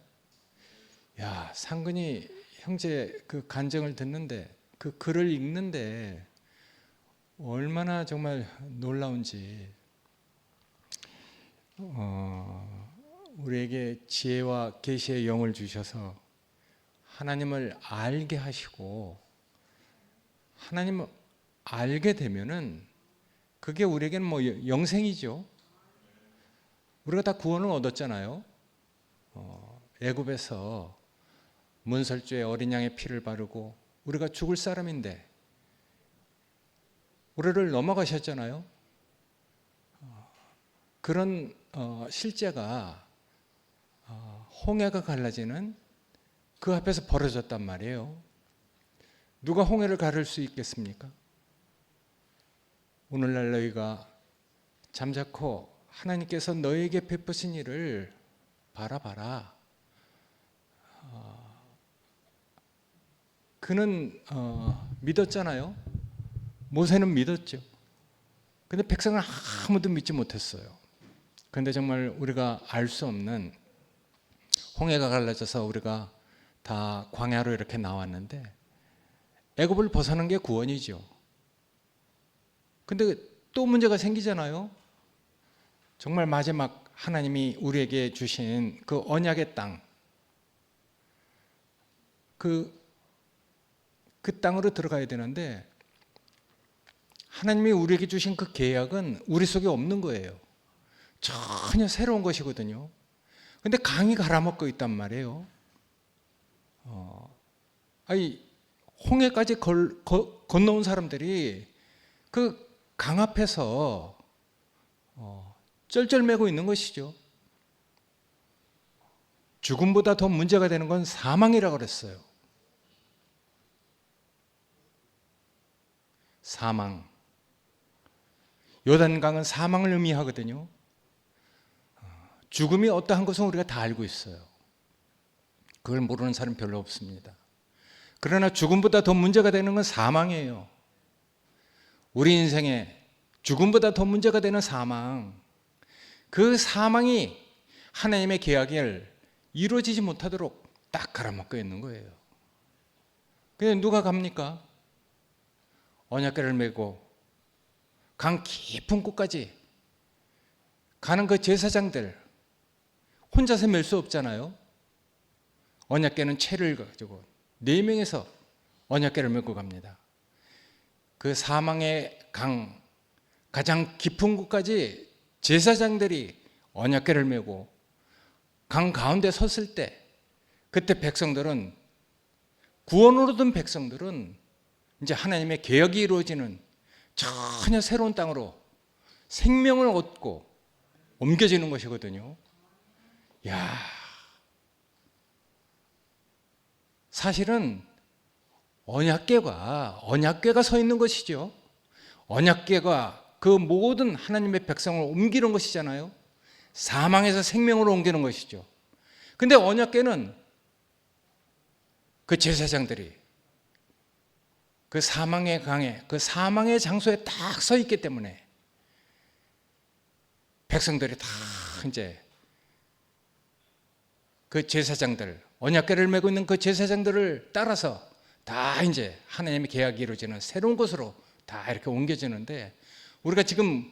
상근이 형제 그 간증을 듣는데, 그 글을 읽는데 얼마나 정말 놀라운지, 우리에게 지혜와 계시의 영을 주셔서 하나님을 알게 하시고, 하나님을 알게 되면은 그게 우리에게는 뭐 영생이죠. 우리가 다 구원을 얻었잖아요. 애굽에서 문설주에 어린 양의 피를 바르고 우리가 죽을 사람인데 우리를 넘어가셨잖아요. 그런 실제가 홍해가 갈라지는 그 앞에서 벌어졌단 말이에요. 누가 홍해를 가를 수 있겠습니까? 오늘날 너희가 잠자코 하나님께서 너희에게 베푸신 일을 바라봐라. 그는 믿었잖아요. 모세는 믿었죠. 근데 백성은 아무도 믿지 못했어요. 그런데 정말 우리가 알 수 없는 홍해가 갈라져서 우리가 다 광야로 이렇게 나왔는데 애굽을 벗어난 게 구원이죠. 근데 또 문제가 생기잖아요. 정말 마지막 하나님이 우리에게 주신 그 언약의 땅, 그 땅으로 들어가야 되는데 하나님이 우리에게 주신 그 계약은 우리 속에 없는 거예요. 전혀 새로운 것이거든요. 근데 강이 갈아먹고 있단 말이에요. 홍해까지 건너온 사람들이 그 강 앞에서 쩔쩔매고 있는 것이죠. 죽음보다 더 문제가 되는 건 사망이라고 그랬어요. 사망. 요단강은 사망을 의미하거든요. 죽음이 어떠한 것은 우리가 다 알고 있어요. 그걸 모르는 사람 별로 없습니다. 그러나 죽음보다 더 문제가 되는 건 사망이에요. 우리 인생에 죽음보다 더 문제가 되는 사망. 그 사망이 하나님의 계약을 이루어지지 못하도록 딱 갈아먹고 있는 거예요. 근데 누가 갑니까? 언약궤를 메고 강 깊은 곳까지 가는 그 제사장들 혼자서 멜 수 없잖아요. 언약궤는 채를 가지고 4명에서 언약궤를 메고 갑니다. 그 사망의 강 가장 깊은 곳까지 제사장들이 언약궤를 메고 강 가운데 섰을 때 그때 백성들은 구원으로 든 백성들은 이제 하나님의 계약이 이루어지는 전혀 새로운 땅으로 생명을 얻고 옮겨지는 것이거든요. 야, 사실은 언약궤가 서 있는 것이죠. 언약궤가 그 모든 하나님의 백성을 옮기는 것이잖아요. 사망에서 생명으로 옮기는 것이죠. 근데 언약궤는 그 제사장들이 그 사망의 강에, 그 사망의 장소에 딱 서 있기 때문에 백성들이 다 이제 그 제사장들, 언약궤를 메고 있는 그 제사장들을 따라서 다 이제 하나님의 계약이 이루어지는 새로운 곳으로 다 이렇게 옮겨지는데 우리가 지금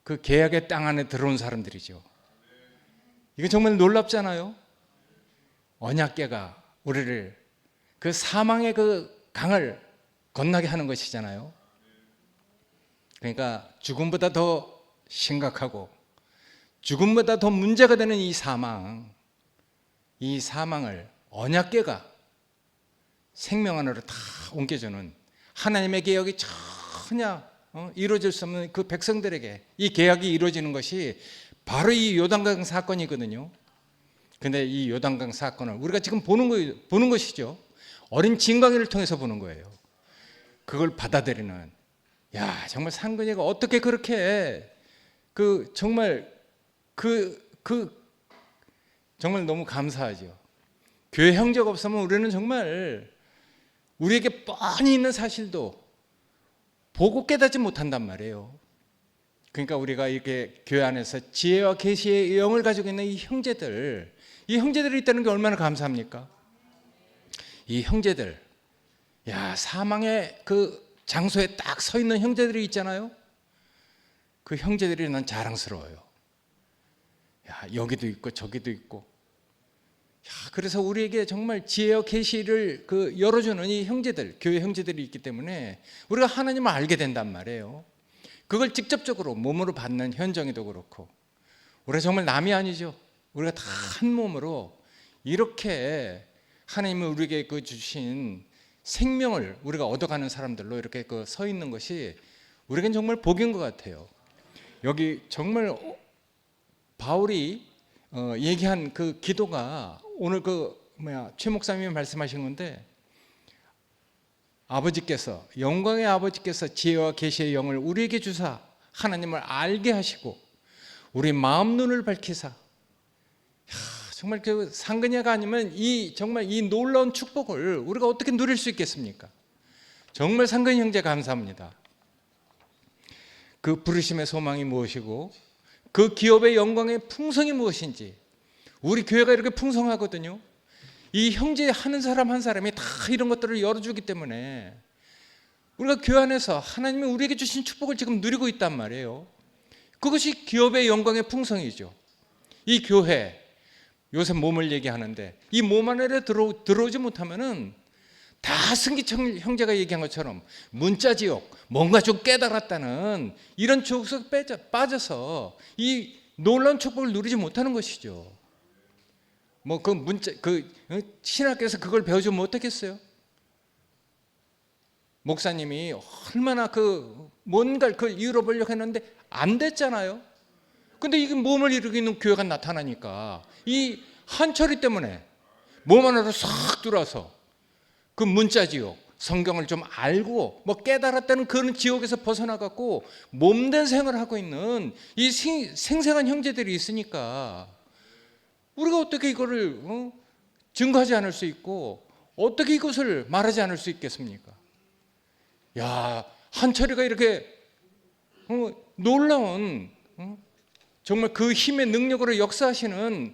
그 계약의 땅 안에 들어온 사람들이죠. 이거 정말 놀랍잖아요. 언약궤가 우리를 그 사망의 그 강을 건너게 하는 것이잖아요. 그러니까 죽음보다 더 심각하고 죽음보다 더 문제가 되는 이 사망을 언약궤가 생명 안으로 다 옮겨주는 하나님의 계약이 전혀 이루어질 수 없는 그 백성들에게 이 계약이 이루어지는 것이 바로 이 요단강 사건이거든요. 근데 이 요단강 사건을 우리가 지금 보는 것이죠. 어린 진광이를 통해서 보는 거예요. 그걸 받아들이는, 야, 정말 상근이가 어떻게 그렇게 정말 정말 너무 감사하죠. 교회 형제가 없으면 우리는 정말 우리에게 뻔히 있는 사실도 보고 깨닫지 못한단 말이에요. 그러니까 우리가 이렇게 교회 안에서 지혜와 계시의 영을 가지고 있는 이 형제들이 있다는 게 얼마나 감사합니까? 이 형제들, 야, 사망의 그 장소에 딱 서 있는 형제들이 있잖아요. 그 형제들이 난 자랑스러워요. 야, 여기도 있고 저기도 있고. 야, 그래서 우리에게 정말 지혜와 계시를 열어주는 이 형제들, 교회 형제들이 있기 때문에 우리가 하나님을 알게 된단 말이에요. 그걸 직접적으로 몸으로 받는 현정이도 그렇고, 우리가 정말 남이 아니죠. 우리가 다 한 몸으로 이렇게 하나님이 우리에게 주신 생명을 우리가 얻어가는 사람들로 이렇게 서 있는 것이 우리에겐 정말 복인 것 같아요. 여기 정말 바울이 얘기한 그 기도가 오늘 최 목사님이 말씀하신 건데, 아버지께서, 영광의 아버지께서 지혜와 계시의 영을 우리에게 주사 하나님을 알게 하시고 우리 마음 눈을 밝히사. 정말 그 상근야가 아니면 정말 이 놀라운 축복을 우리가 어떻게 누릴 수 있겠습니까? 정말 상근이 형제 감사합니다. 그 부르심의 소망이 무엇이고 그 기업의 영광의 풍성이 무엇인지. 우리 교회가 이렇게 풍성하거든요. 이 형제 하는 사람 한 사람이 다 이런 것들을 열어주기 때문에 우리가 교회 안에서 하나님이 우리에게 주신 축복을 지금 누리고 있단 말이에요. 그것이 기업의 영광의 풍성이죠. 이 교회, 요새 몸을 얘기하는데 이 몸 안에 들어오지 못하면은 다 승기청 형제가 얘기한 것처럼 문자지옥, 뭔가 좀 깨달았다는 이런 지옥 속에 빠져서 이 놀라운 축복을 누리지 못하는 것이죠. 신학교에서 그걸 배워주면 어떻겠어요? 목사님이 얼마나 뭔가를 이끌어보려고 했는데 안 됐잖아요. 근데 이게 몸을 이루고 있는 교회가 나타나니까 이 한철이 때문에 몸 안으로 싹 들어와서 그 문자지옥, 성경을 좀 알고 깨달았다는 그런 지옥에서 벗어나갖고 몸된 생활을 하고 있는 이 생생한 형제들이 있으니까 우리가 어떻게 이거를 증거하지 않을 수 있고 어떻게 이것을 말하지 않을 수 있겠습니까? 야, 한철이가 이렇게 놀라운 정말 그 힘의 능력으로 역사하시는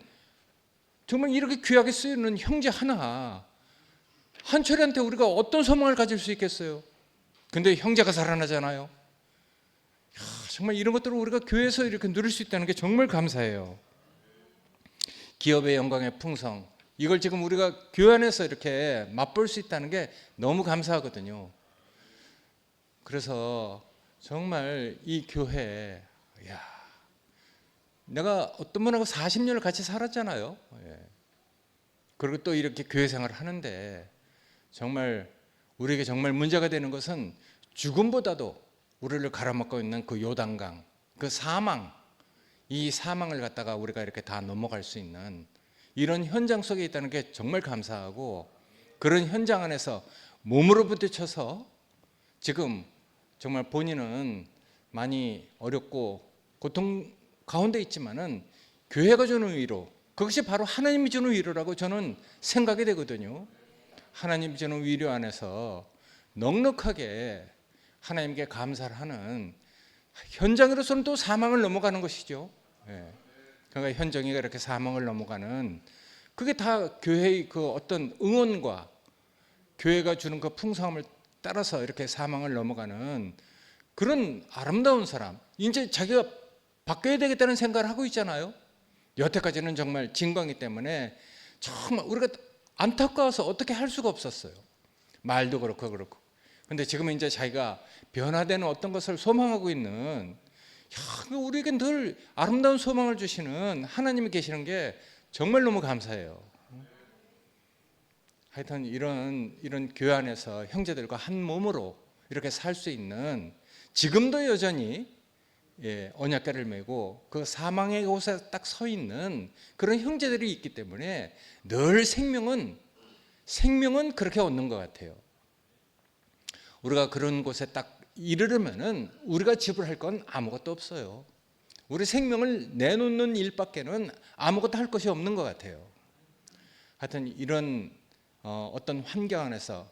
정말 이렇게 귀하게 쓰이는 형제 하나, 한철이한테 우리가 어떤 소망을 가질 수 있겠어요? 근데 형제가 살아나잖아요. 정말 이런 것들을 우리가 교회에서 이렇게 누릴 수 있다는 게 정말 감사해요. 기업의 영광의 풍성, 이걸 지금 우리가 교회 안에서 이렇게 맛볼 수 있다는 게 너무 감사하거든요. 그래서 정말 이 교회, 내가 어떤 분하고 40년을 같이 살았잖아요. 그리고 또 이렇게 교회 생활을 하는데 정말 우리에게 정말 문제가 되는 것은 죽음보다도 우리를 갈아먹고 있는 그 요단강, 그 사망, 이 사망을 갖다가 우리가 이렇게 다 넘어갈 수 있는 이런 현장 속에 있다는 게 정말 감사하고, 그런 현장 안에서 몸으로 부딪혀서 지금 정말 본인은 많이 어렵고 고통 가운데 있지만은 교회가 주는 위로, 그것이 바로 하나님이 주는 위로라고 저는 생각이 되거든요. 하나님이 주는 위로 안에서 넉넉하게 하나님께 감사를 하는, 현장으로서는 또 사망을 넘어가는 것이죠. 그러니까 현정이가 이렇게 사망을 넘어가는, 그게 다 교회의 그 어떤 응원과 교회가 주는 그 풍성함을 따라서 이렇게 사망을 넘어가는 그런 아름다운 사람, 이제 자기가 바뀌어야 되겠다는 생각을 하고 있잖아요. 여태까지는 정말 진광이 때문에 정말 우리가 안타까워서 어떻게 할 수가 없었어요. 말도 그렇고. 근데 지금은 이제 자기가 변화되는 어떤 것을 소망하고 있는, 우리에게 늘 아름다운 소망을 주시는 하나님이 계시는 게 정말 너무 감사해요. 하여튼 이런 교회 안에서 형제들과 한 몸으로 이렇게 살 수 있는, 지금도 여전히 언약궤를 메고 그 사망의 곳에 딱 서 있는 그런 형제들이 있기 때문에 늘 생명은 그렇게 얻는 것 같아요. 우리가 그런 곳에 딱 이르려면은 우리가 지불할 건 아무것도 없어요. 우리 생명을 내놓는 일밖에는 아무것도 할 것이 없는 것 같아요. 하여튼 이런 어떤 환경 안에서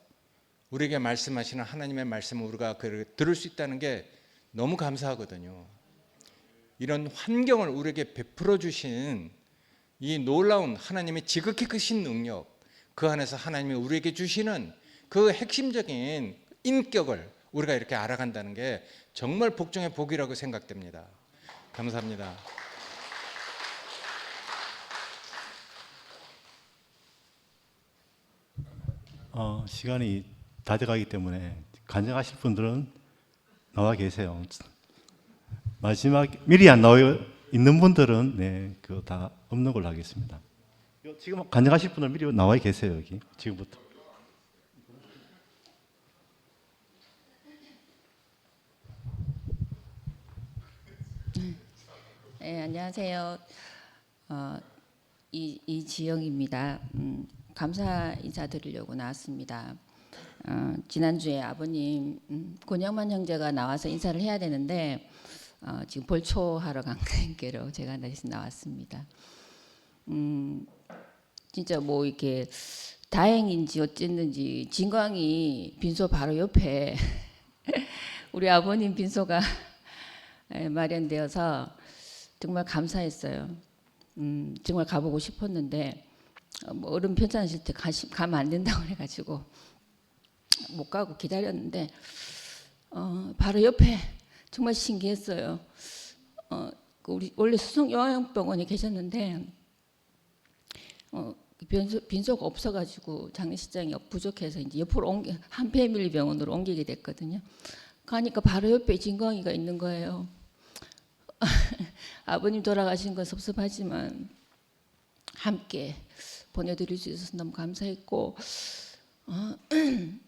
우리에게 말씀하시는 하나님의 말씀을 우리가 들을 수 있다는 게 너무 감사하거든요. 이런 환경을 우리에게 베풀어 주신 이 놀라운 하나님의 지극히 크신 능력, 그 안에서 하나님이 우리에게 주시는 그 핵심적인 인격을 우리가 이렇게 알아간다는 게 정말 복중의 복이라고 생각됩니다. 감사합니다. 시간이 다 돼가기 때문에 간증하실 분들은 나와 계세요. 마지막 미리 안 나와 있는 분들은 그거 다 없는 걸로 하겠습니다. 지금 간증하실 분들 미리 나와 계세요. 여기 지금부터. 네, 안녕하세요. 이지영입니다. 감사 인사드리려고 나왔습니다. 지난주에 아버님 권영만 형제가 나와서 인사를 해야 되는데 지금 벌초하러 간 관계로 제가 다시 나왔습니다. 진짜 뭐 이렇게 다행인지 어쨌는지 진광이 빈소 바로 옆에 우리 아버님 빈소가 마련되어서 정말 감사했어요. 정말 가보고 싶었는데 뭐 어른 편찮으실 때 가면 안 된다고 그래가지고 못 가고 기다렸는데 바로 옆에 정말 신기했어요. 우리 원래 수성요양병원에 계셨는데 빈소가 없어가지고 장례식장이 부족해서 이제 옆으로 한 패밀리 병원으로 옮기게 됐거든요. 가니까 바로 옆에 진광이가 있는 거예요. 아버님 돌아가신 건 섭섭하지만 함께 보내드릴 수 있어서 너무 감사했고,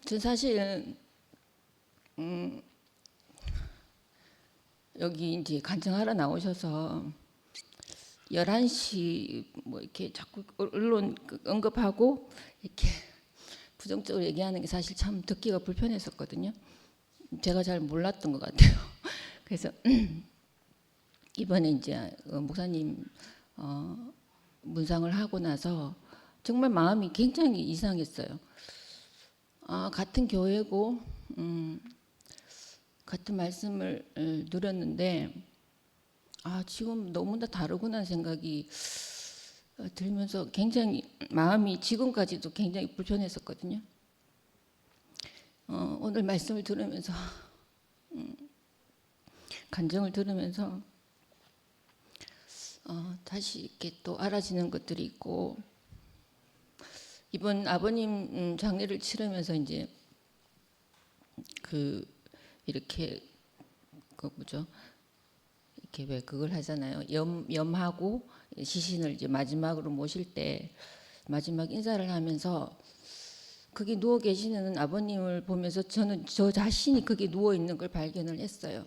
전 사실은 여기 이제 간증하러 나오셔서 11시 뭐 이렇게 자꾸 언론 언급하고 이렇게 부정적으로 얘기하는 게 사실 참 듣기가 불편했었거든요. 제가 잘 몰랐던 것 같아요. 그래서 이번에 이제 목사님 문상을 하고 나서 정말 마음이 굉장히 이상했어요. 같은 교회고 같은 말씀을 누렸는데 지금 너무나 다르구나 생각이 들면서 굉장히 마음이 지금까지도 굉장히 불편했었거든요. 오늘 말씀을 들으면서 간증을 들으면서 다시 이렇게 또 알아지는 것들이 있고, 이번 아버님 장례를 치르면서 이제 이렇게 뭐죠? 이렇게 왜 그걸 하잖아요. 염하고 시신을 이제 마지막으로 모실 때 마지막 인사를 하면서 거기 누워 계시는 아버님을 보면서 저는 저 자신이 거기 누워 있는 걸 발견을 했어요.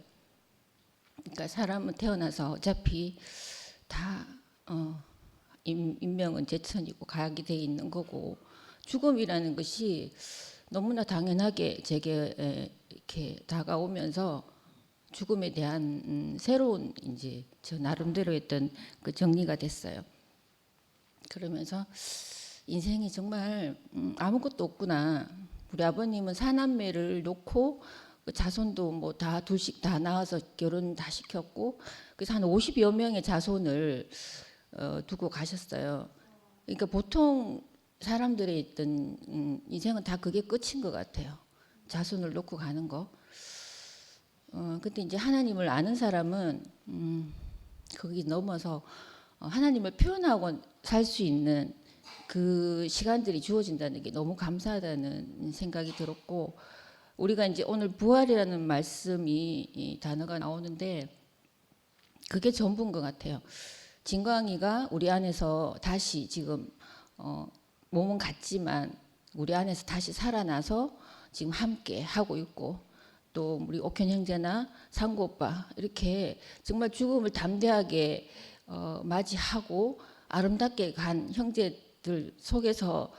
그러니까 사람은 태어나서 어차피 다 인명은 제천이고 가게 돼 있는 거고, 죽음이라는 것이 너무나 당연하게 제게 이렇게 다가오면서 죽음에 대한 새로운 이제 저 나름대로 했던 그 정리가 됐어요. 그러면서 인생이 정말 아무것도 없구나. 우리 아버님은 사남매를 놓고 자손도 뭐 다 둘씩 다 낳아서 결혼 다 시켰고, 그래서 한 50여 명의 자손을 두고 가셨어요. 그러니까 보통 사람들의 있던 인생은 다 그게 끝인 것 같아요. 자손을 놓고 가는 거. 근데 이제 하나님을 아는 사람은 거기 넘어서 하나님을 표현하고 살 수 있는 그 시간들이 주어진다는 게 너무 감사하다는 생각이 들었고, 우리가 이제 오늘 부활이라는 말씀이 이 단어가 나오는데 그게 전부인 것 같아요. 진광이가 우리 안에서 다시 지금 몸은 같지만 우리 안에서 다시 살아나서 지금 함께 하고 있고, 또 우리 옥현 형제나 상구 오빠 이렇게 정말 죽음을 담대하게 맞이하고 아름답게 간 형제들 속에서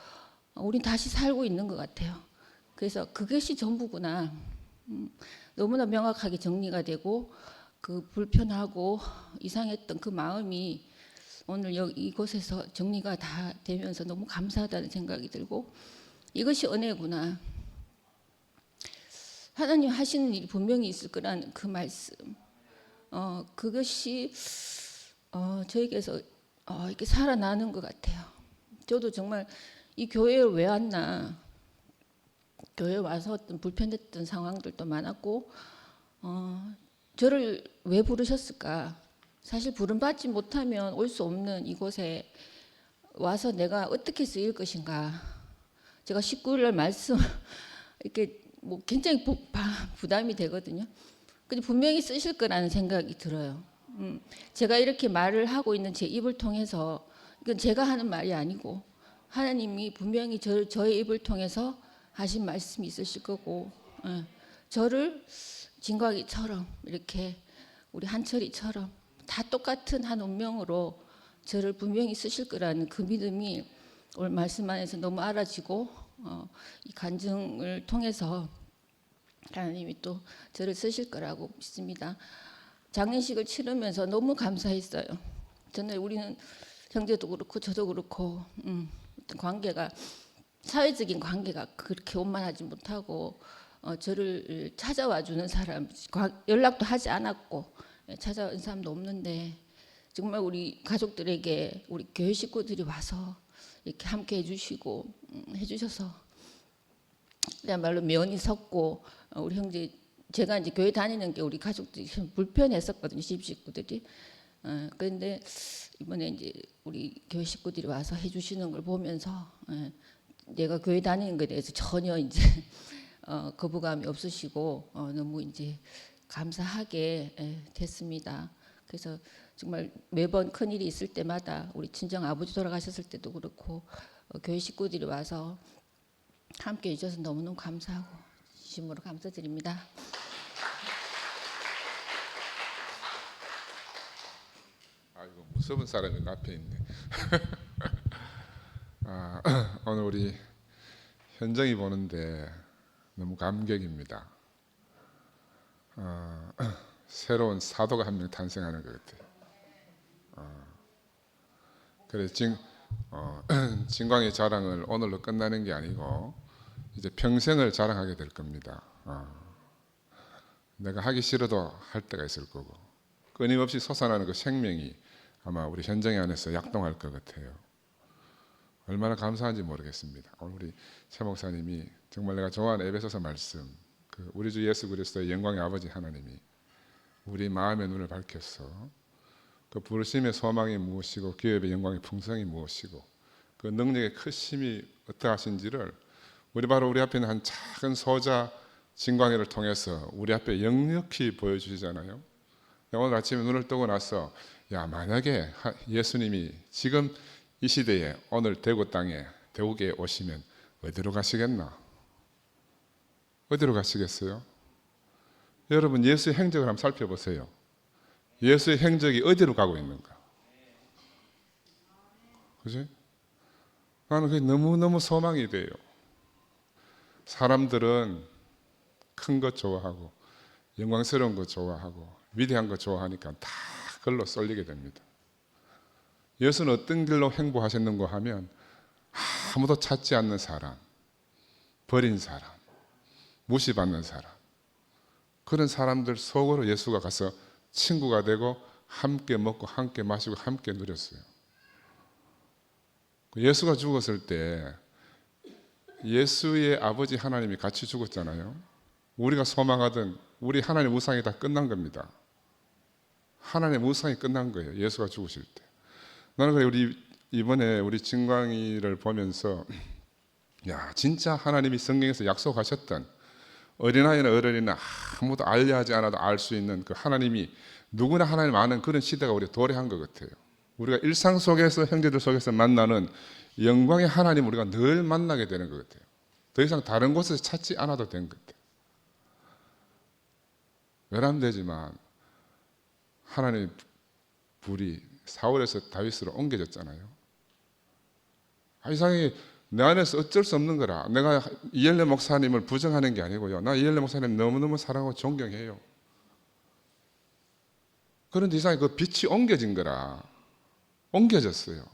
우린 다시 살고 있는 것 같아요. 그래서 그것이 전부구나. 너무나 명확하게 정리가 되고, 그 불편하고 이상했던 그 마음이 오늘 이곳에서 정리가 다 되면서 너무 감사하다는 생각이 들고, 이것이 은혜구나. 하나님 하시는 일이 분명히 있을 거라는 그 말씀. 그것이 저에게서 이렇게 살아나는 것 같아요. 저도 정말 이 교회에 왜 왔나, 교회에 와서 어떤 불편했던 상황들도 많았고, 저를 왜 부르셨을까? 사실 부름받지 못하면 올 수 없는 이곳에 와서 내가 어떻게 쓰일 것인가? 제가 19일 날 말씀 이렇게 뭐 굉장히 부담이 되거든요. 근데 분명히 쓰실 거라는 생각이 들어요. 제가 이렇게 말을 하고 있는 제 입을 통해서, 이건 제가 하는 말이 아니고 하나님이 분명히 저의 입을 통해서 하신 말씀이 있으실 거고, 저를 진광이처럼 이렇게 우리 한철이처럼 다 똑같은 한 운명으로 저를 분명히 쓰실 거라는 그 믿음이 오늘 말씀 안에서 너무 알아지고 이 간증을 통해서 하나님이 또 저를 쓰실 거라고 믿습니다. 장례식을 치르면서 너무 감사했어요. 저는 우리는 형제도 그렇고 저도 그렇고 어떤 관계가 사회적인 관계가 그렇게 원만하지 못하고 저를 찾아와 주는 사람 연락도 하지 않았고 찾아온 사람도 없는데 정말 우리 가족들에게 우리 교회 식구들이 와서 이렇게 함께 해주시고 해주셔서 그야말로 면이 섰고 우리 형제 제가 이제 교회 다니는 게 우리 가족들이 좀 불편했었거든요. 집 식구들이. 그런데 이번에 이제 우리 교회 식구들이 와서 해주시는 걸 보면서 내가 교회 다니는 것에 대해서 전혀 이제 거부감이 없으시고 너무 이제 감사하게 됐습니다. 그래서 정말 매번 큰 일이 있을 때마다 우리 친정 아버지 돌아가셨을 때도 그렇고 교회 식구들이 와서 함께 해주셔서 너무너무 감사하고 진심으로 감사드립니다. 아이고 무서운 사람이 앞에 있네. 오늘 우리 현정이 보는데 너무 감격입니다. 새로운 사도가 한 명 탄생하는 것 같아요. 그래서 진광의 자랑을 오늘로 끝나는 게 아니고 이제 평생을 자랑하게 될 겁니다. 내가 하기 싫어도 할 때가 있을 거고 끊임없이 솟아나는 그 생명이 아마 우리 현정이 안에서 약동할 것 같아요. 얼마나 감사한지 모르겠습니다. 오늘 우리 최 목사님이 정말 내가 좋아하는 에베소서 말씀, 그 우리 주 예수 그리스도의 영광의 아버지 하나님이 우리 마음의 눈을 밝혔어. 그 부르심의 소망이 무엇이고 기업의 영광의 풍성이 무엇이고 그 능력의 크심이 어떠하신지를 바로 우리 앞에 있는 한 작은 소자 진광회를 통해서 우리 앞에 역력히 보여주시잖아요. 오늘 아침에 눈을 뜨고 나서 만약에 예수님이 지금 이 시대에 오늘 대구 땅에 대구에 오시면 어디로 가시겠나? 어디로 가시겠어요? 여러분 예수의 행적을 한번 살펴보세요. 예수의 행적이 어디로 가고 있는가? 그지? 나는 그게 너무너무 소망이 돼요. 사람들은 큰 것 좋아하고 영광스러운 것 좋아하고 위대한 것 좋아하니까 다 그걸로 쏠리게 됩니다. 예수는 어떤 길로 행보하셨는가 하면 아무도 찾지 않는 사람, 버린 사람, 무시받는 사람 그런 사람들 속으로 예수가 가서 친구가 되고 함께 먹고 함께 마시고 함께 누렸어요. 예수가 죽었을 때 예수의 아버지 하나님이 같이 죽었잖아요. 우리가 소망하던 우리 하나님의 우상이 다 끝난 겁니다. 하나님의 우상이 끝난 거예요. 예수가 죽으실 때. 나는 그래 이번에 우리 진광이를 보면서 진짜 하나님이 성경에서 약속하셨던 어린아이나 어른이나 아무도 알려하지 않아도 알 수 있는 그 하나님이 누구나 하나님 아는 그런 시대가 우리가 도래한 것 같아요. 우리가 일상 속에서 형제들 속에서 만나는 영광의 하나님 우리가 늘 만나게 되는 것 같아요. 더 이상 다른 곳에서 찾지 않아도 된 것 같아요. 외람되지만 하나님의 불이 사울에서 다윗으로 옮겨졌잖아요. 이상하게 내 안에서 어쩔 수 없는 거라. 내가 이엘레 목사님을 부정하는 게 아니고요. 나 이엘레 목사님 너무너무 사랑하고 존경해요. 그런데 이상하게 그 빛이 옮겨진 거라. 옮겨졌어요.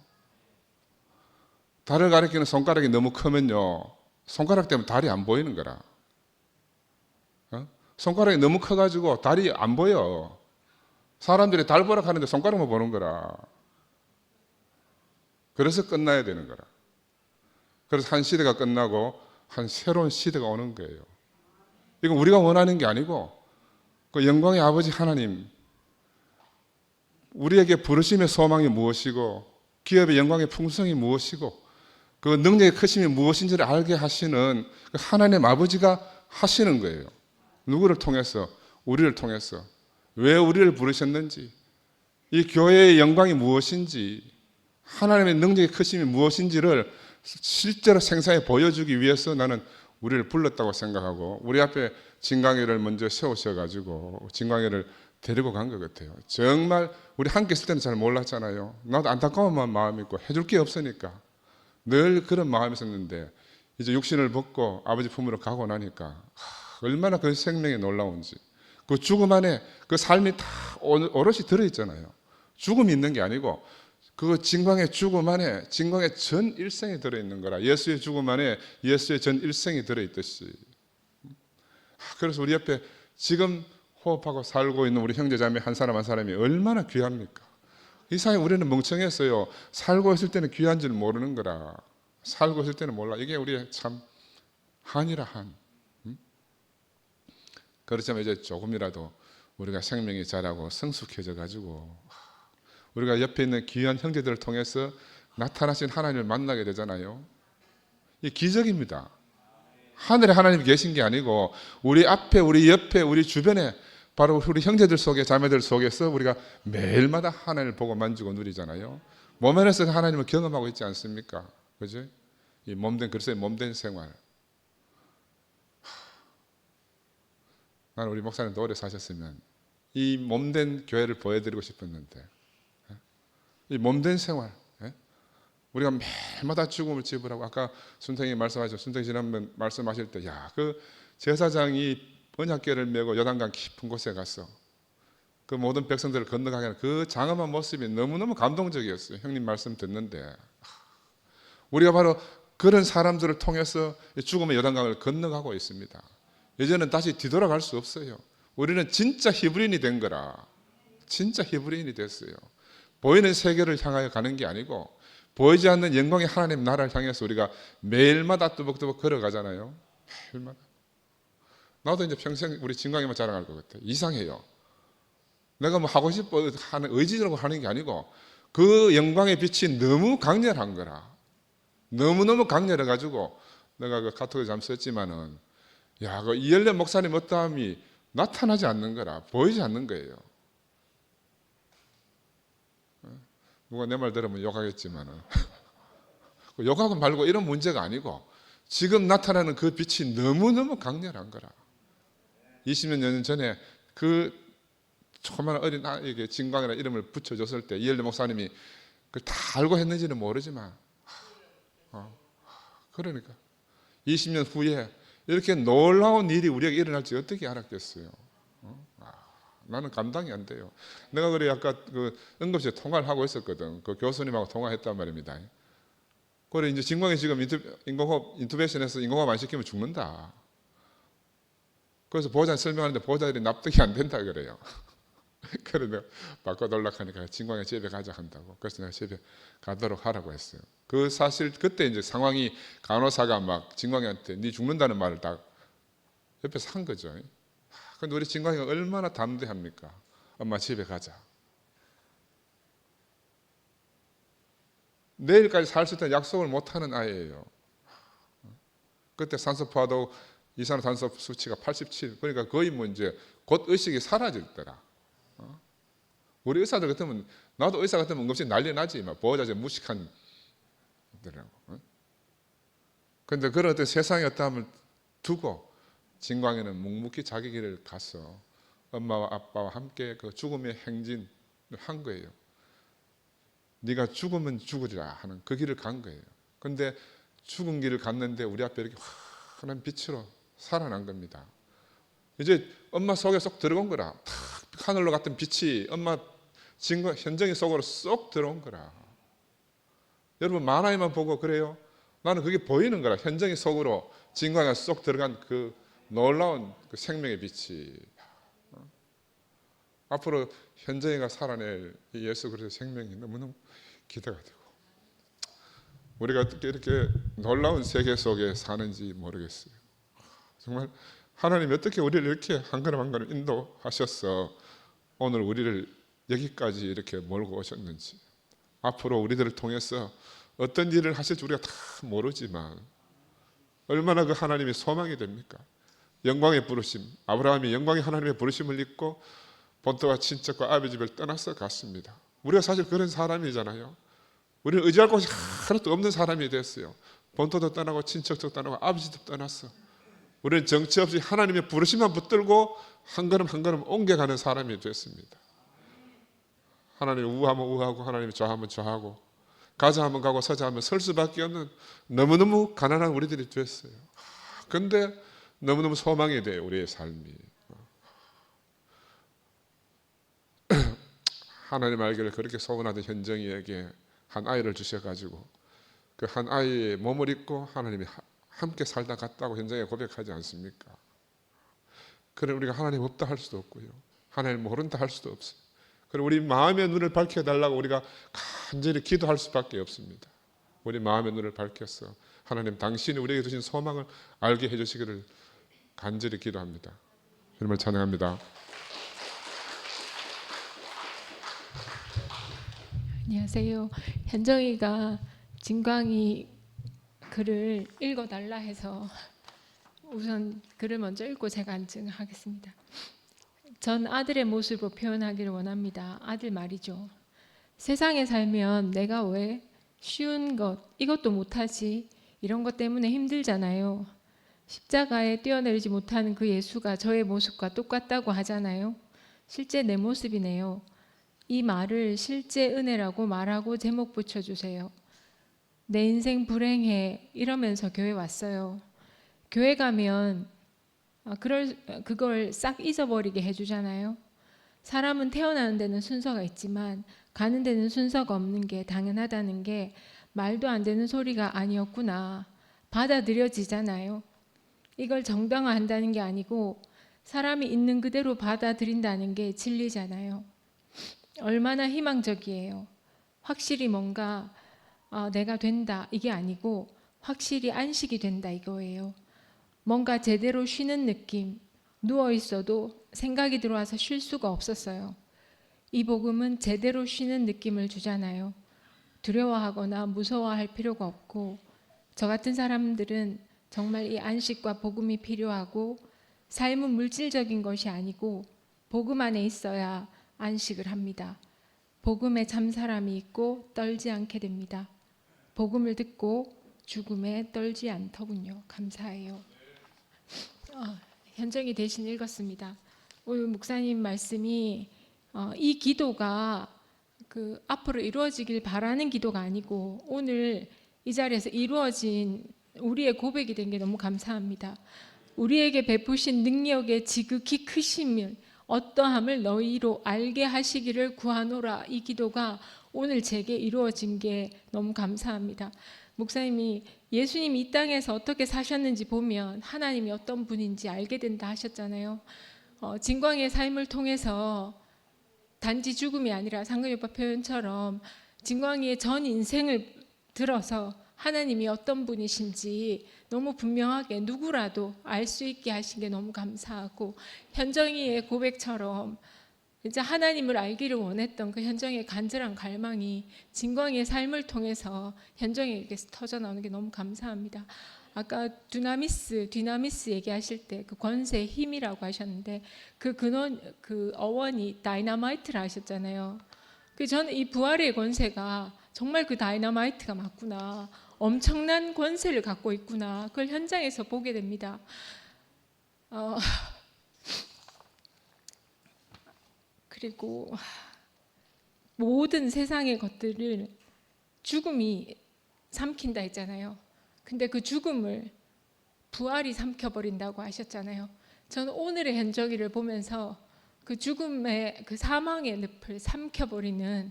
달을 가리키는 손가락이 너무 크면요. 손가락 때문에 달이 안 보이는 거라. 손가락이 너무 커가지고 달이 안 보여. 사람들이 달 보러 가는데 손가락만 보는 거라. 그래서 끝나야 되는 거라. 그래서 한 시대가 끝나고 한 새로운 시대가 오는 거예요. 이건 우리가 원하는 게 아니고 그 영광의 아버지 하나님 우리에게 부르심의 소망이 무엇이고 기업의 영광의 풍성이 무엇이고 그 능력의 크심이 무엇인지를 알게 하시는 그 하나님 아버지가 하시는 거예요. 누구를 통해서? 우리를 통해서. 왜 우리를 부르셨는지 이 교회의 영광이 무엇인지 하나님의 능력의 크심이 무엇인지를 실제로 생생히 보여주기 위해서 나는 우리를 불렀다고 생각하고 우리 앞에 진광회를 먼저 세우셔가지고 진광회를 데리고 간 것 같아요. 정말 우리 함께 있을 때는 잘 몰랐잖아요. 나도 안타까운 마음이 있고 해줄 게 없으니까 늘 그런 마음이 있었는데 이제 육신을 벗고 아버지 품으로 가고 나니까 얼마나 그 생명이 놀라운지, 그 죽음 안에 그 삶이 다 오롯이 들어있잖아요. 죽음이 있는 게 아니고 그 진광의 죽음 안에 진광의 전 일생이 들어있는 거라. 예수의 죽음 안에 예수의 전 일생이 들어있듯이. 그래서 우리 옆에 지금 호흡하고 살고 있는 우리 형제자매 한 사람 한 사람이 얼마나 귀합니까? 이 세상에 우리는 멍청했어요. 살고 있을 때는 귀한 줄 모르는 거라. 살고 있을 때는 몰라. 이게 우리의 참 한이라 한. 그렇지만 이제 조금이라도 우리가 생명이 자라고 성숙해져 가지고 우리가 옆에 있는 귀한 형제들을 통해서 나타나신 하나님을 만나게 되잖아요. 이 기적입니다. 하늘에 하나님이 계신 게 아니고 우리 앞에, 우리 옆에, 우리 주변에 바로 우리 형제들 속에, 자매들 속에서 우리가 매일마다 하나님을 보고 만지고 누리잖아요. 몸 안에서 하나님을 경험하고 있지 않습니까? 그죠? 이 몸된, 글쎄 몸된 생활. 나는 우리 목사님도 오래 사셨으면 이 몸된 교회를 보여드리고 싶었는데, 이 몸된 생활, 우리가 매일마다 죽음을 지불하고, 아까 순탱이 말씀하셨죠. 순탱이 지난번 말씀하실 때, 야, 그 제사장이 언약궤를 메고 요단강 깊은 곳에 가서 그 모든 백성들을 건너가게 하는 그 장엄한 모습이 너무너무 감동적이었어요. 형님 말씀 듣는데 우리가 바로 그런 사람들을 통해서 죽음의 요단강을 건너가고 있습니다. 이제는 다시 뒤돌아갈 수 없어요. 우리는 진짜 히브리인이 된 거라. 진짜 히브리인이 됐어요. 보이는 세계를 향하여 가는 게 아니고 보이지 않는 영광의 하나님 나라를 향해서 우리가 매일마다 뚜벅뚜벅 걸어가잖아요. 매일마다. 나도 이제 평생 우리 진광이만 자랑할 것 같아. 이상해요. 내가 뭐 하고 싶어 하는 의지로 하는 게 아니고 그 영광의 빛이 너무 강렬한 거라. 너무너무 강렬해가지고 내가 그 카톡에 잠 썼지만은, 야, 그 이열래 목사님 어떠함이 나타나지 않는 거라. 보이지 않는 거예요. 누가 내 말 들으면 욕하겠지만은 욕하고 말고 이런 문제가 아니고 지금 나타나는 그 빛이 너무너무 강렬한 거라. 20몇 년 전에 그 조그마한 어린 아이에게 진광이라는 이름을 붙여줬을 때 이열래 목사님이 그걸 다 알고 했는지는 모르지만 그러니까 20년 후에 이렇게 놀라운 일이 우리에게 일어날지 어떻게 알았겠어요? 나는 감당이 안 돼요. 내가 그래 아까 그 응급실에 통화를 하고 있었거든. 그 교수님하고 통화했단 말입니다. 그래 이제 진광이 지금 인공호흡 인투베이션에서 인공호흡 안 시키면 죽는다. 그래서 보호자한테 설명하는데 보호자들이 납득이 안 된다 그래요. 그래서 내가 바꿔달라고 진광이 집에 가자 한다고. 그래서 내가 집에 가도록 하라고 했어요. 그 사실 그때 이제 상황이 간호사가 막 진광이한테 네 죽는다는 말을 다 옆에서 한 거죠. 근데 우리 진광이가 얼마나 담대합니까? 엄마 집에 가자. 내일까지 살 수 있다는 약속을 못하는 아이예요. 그때 산소포화도 이산화탄소 수치가 87. 그러니까 거의 뭐 이제 곧 의식이 사라질 때라. 우리 의사들 같으면, 나도 의사 같으면 응급실 난리 나지. 막 보호자제 무식한 들라고. 그런데 그런 어떤 세상의 어떠함을 두고 진광이는 묵묵히 자기 길을 가서 엄마와 아빠와 함께 그 죽음의 행진을 한 거예요. 네가 죽으면 죽으리라 하는 그 길을 간 거예요. 그런데 죽은 길을 갔는데 우리 앞에 이렇게 환한 빛으로 살아난 겁니다. 이제 엄마 속에 쏙 들어온 거라. 탁 하늘로 같은 빛이 엄마 현정이 속으로 쏙 들어온 거라. 여러분 만화에만 보고 그래요? 나는 그게 보이는 거라. 현정이 속으로 진광이가 쏙 들어간 그 놀라운 그 생명의 빛이. 앞으로 현정이가 살아낼 예수 그리스도의 생명이 너무너무 기대가 되고, 우리가 어떻게 이렇게 놀라운 세계 속에 사는지 모르겠어요. 정말 하나님이 어떻게 우리를 이렇게 한 걸음 한 걸음 인도하셔서 오늘 우리를 여기까지 이렇게 몰고 오셨는지, 앞으로 우리들을 통해서 어떤 일을 하실지 우리가 다 모르지만 얼마나 그 하나님이 소망이 됩니까? 영광의 부르심, 아브라함이 영광의 하나님의 부르심을 입고 본토와 친척과 아비 집을 떠나서 갔습니다. 우리가 사실 그런 사람이잖아요. 우리는 의지할 곳이 하나도 없는 사람이 됐어요. 본토도 떠나고 친척도 떠나고 아비 집도 떠났어. 우리는 정치 없이 하나님의 부르심만 붙들고 한 걸음 한 걸음 옮겨가는 사람이 됐습니다. 하나님 우하면 우하고 하나님 좌하면 좌하고 가자 하면 가고 서자 하면 설 수밖에 없는 너무너무 가난한 우리들이 됐어요. 근데 너무너무 소망이 돼요, 우리의 삶이. 하나님 알기를 그렇게 소원하던 현정이에게 한 아이를 주셔가지고 그 한 아이의 몸을 입고 하나님이 함께 살다 갔다고 현정이가 고백하지 않습니까? 그래 우리가 하나님 없다 할 수도 없고요, 하나님 모른다 할 수도 없어요. 그래 우리 마음의 눈을 밝혀달라고 우리가 간절히 기도할 수밖에 없습니다. 우리 마음의 눈을 밝혀서 하나님 당신이 우리에게 주신 소망을 알게 해주시기를 간절히 기도합니다. 주님을 찬양합니다. 안녕하세요. 현정이가 진광이 글을 읽어달라 해서 우선 글을 먼저 읽고 제가 안증하겠습니다. 전 아들의 모습으로 표현하기를 원합니다. 아들 말이죠. 세상에 살면 내가 왜 쉬운 것 이것도 못하지 이런 것 때문에 힘들잖아요. 십자가에 뛰어내리지 못하는 그 예수가 저의 모습과 똑같다고 하잖아요. 실제 내 모습이네요. 이 말을 실제 은혜라고 말하고 제목 붙여주세요. 내 인생 불행해 이러면서 교회 왔어요. 교회 가면 그걸 싹 잊어버리게 해주잖아요. 사람은 태어나는 데는 순서가 있지만 가는 데는 순서가 없는 게 당연하다는 게 말도 안 되는 소리가 아니었구나 받아들여지잖아요. 이걸 정당화한다는 게 아니고 사람이 있는 그대로 받아들인다는 게 진리잖아요. 얼마나 희망적이에요. 확실히 뭔가 내가 된다 이게 아니고 확실히 안식이 된다 이거예요. 뭔가 제대로 쉬는 느낌, 누워 있어도 생각이 들어와서 쉴 수가 없었어요. 이 복음은 제대로 쉬는 느낌을 주잖아요. 두려워하거나 무서워할 필요가 없고 저 같은 사람들은 정말 이 안식과 복음이 필요하고 삶은 물질적인 것이 아니고 복음 안에 있어야 안식을 합니다. 복음에 참 사람이 있고 떨지 않게 됩니다. 복음을 듣고 죽음에 떨지 않더군요. 감사해요. 현정이 대신 읽었습니다. 오늘 목사님 말씀이 이 기도가 그 앞으로 이루어지길 바라는 기도가 아니고 오늘 이 자리에서 이루어진 우리의 고백이 된 게 너무 감사합니다. 우리에게 베푸신 능력의 지극히 크심을 어떠함을 너희로 알게 하시기를 구하노라. 이 기도가 오늘 제게 이루어진 게 너무 감사합니다. 목사님이 예수님이 이 땅에서 어떻게 사셨는지 보면 하나님이 어떤 분인지 알게 된다 하셨잖아요. 진광의 삶을 통해서 단지 죽음이 아니라 상근이 오빠 표현처럼 진광이의 전 인생을 들어서 하나님이 어떤 분이신지 너무 분명하게 누구라도 알 수 있게 하신 게 너무 감사하고 현정이의 고백처럼 진짜 하나님을 알기를 원했던 그 현정이의 간절한 갈망이 진광이의 삶을 통해서 현정이에게서 터져나오는 게 너무 감사합니다. 아까 디나미스 얘기하실 때 그 권세의 힘이라고 하셨는데 그 어원이 다이너마이트라 하셨잖아요. 저는 이 부활의 권세가 정말 그 다이너마이트가 맞구나. 엄청난 권세를 갖고 있구나. 그걸 현장에서 보게 됩니다. 그리고 모든 세상의 것들을 죽음이 삼킨다 했잖아요. 근데 그 죽음을 부활이 삼켜버린다고 하셨잖아요. 저는 오늘의 현정이를 보면서 그 죽음의 그 사망의 늪을 삼켜버리는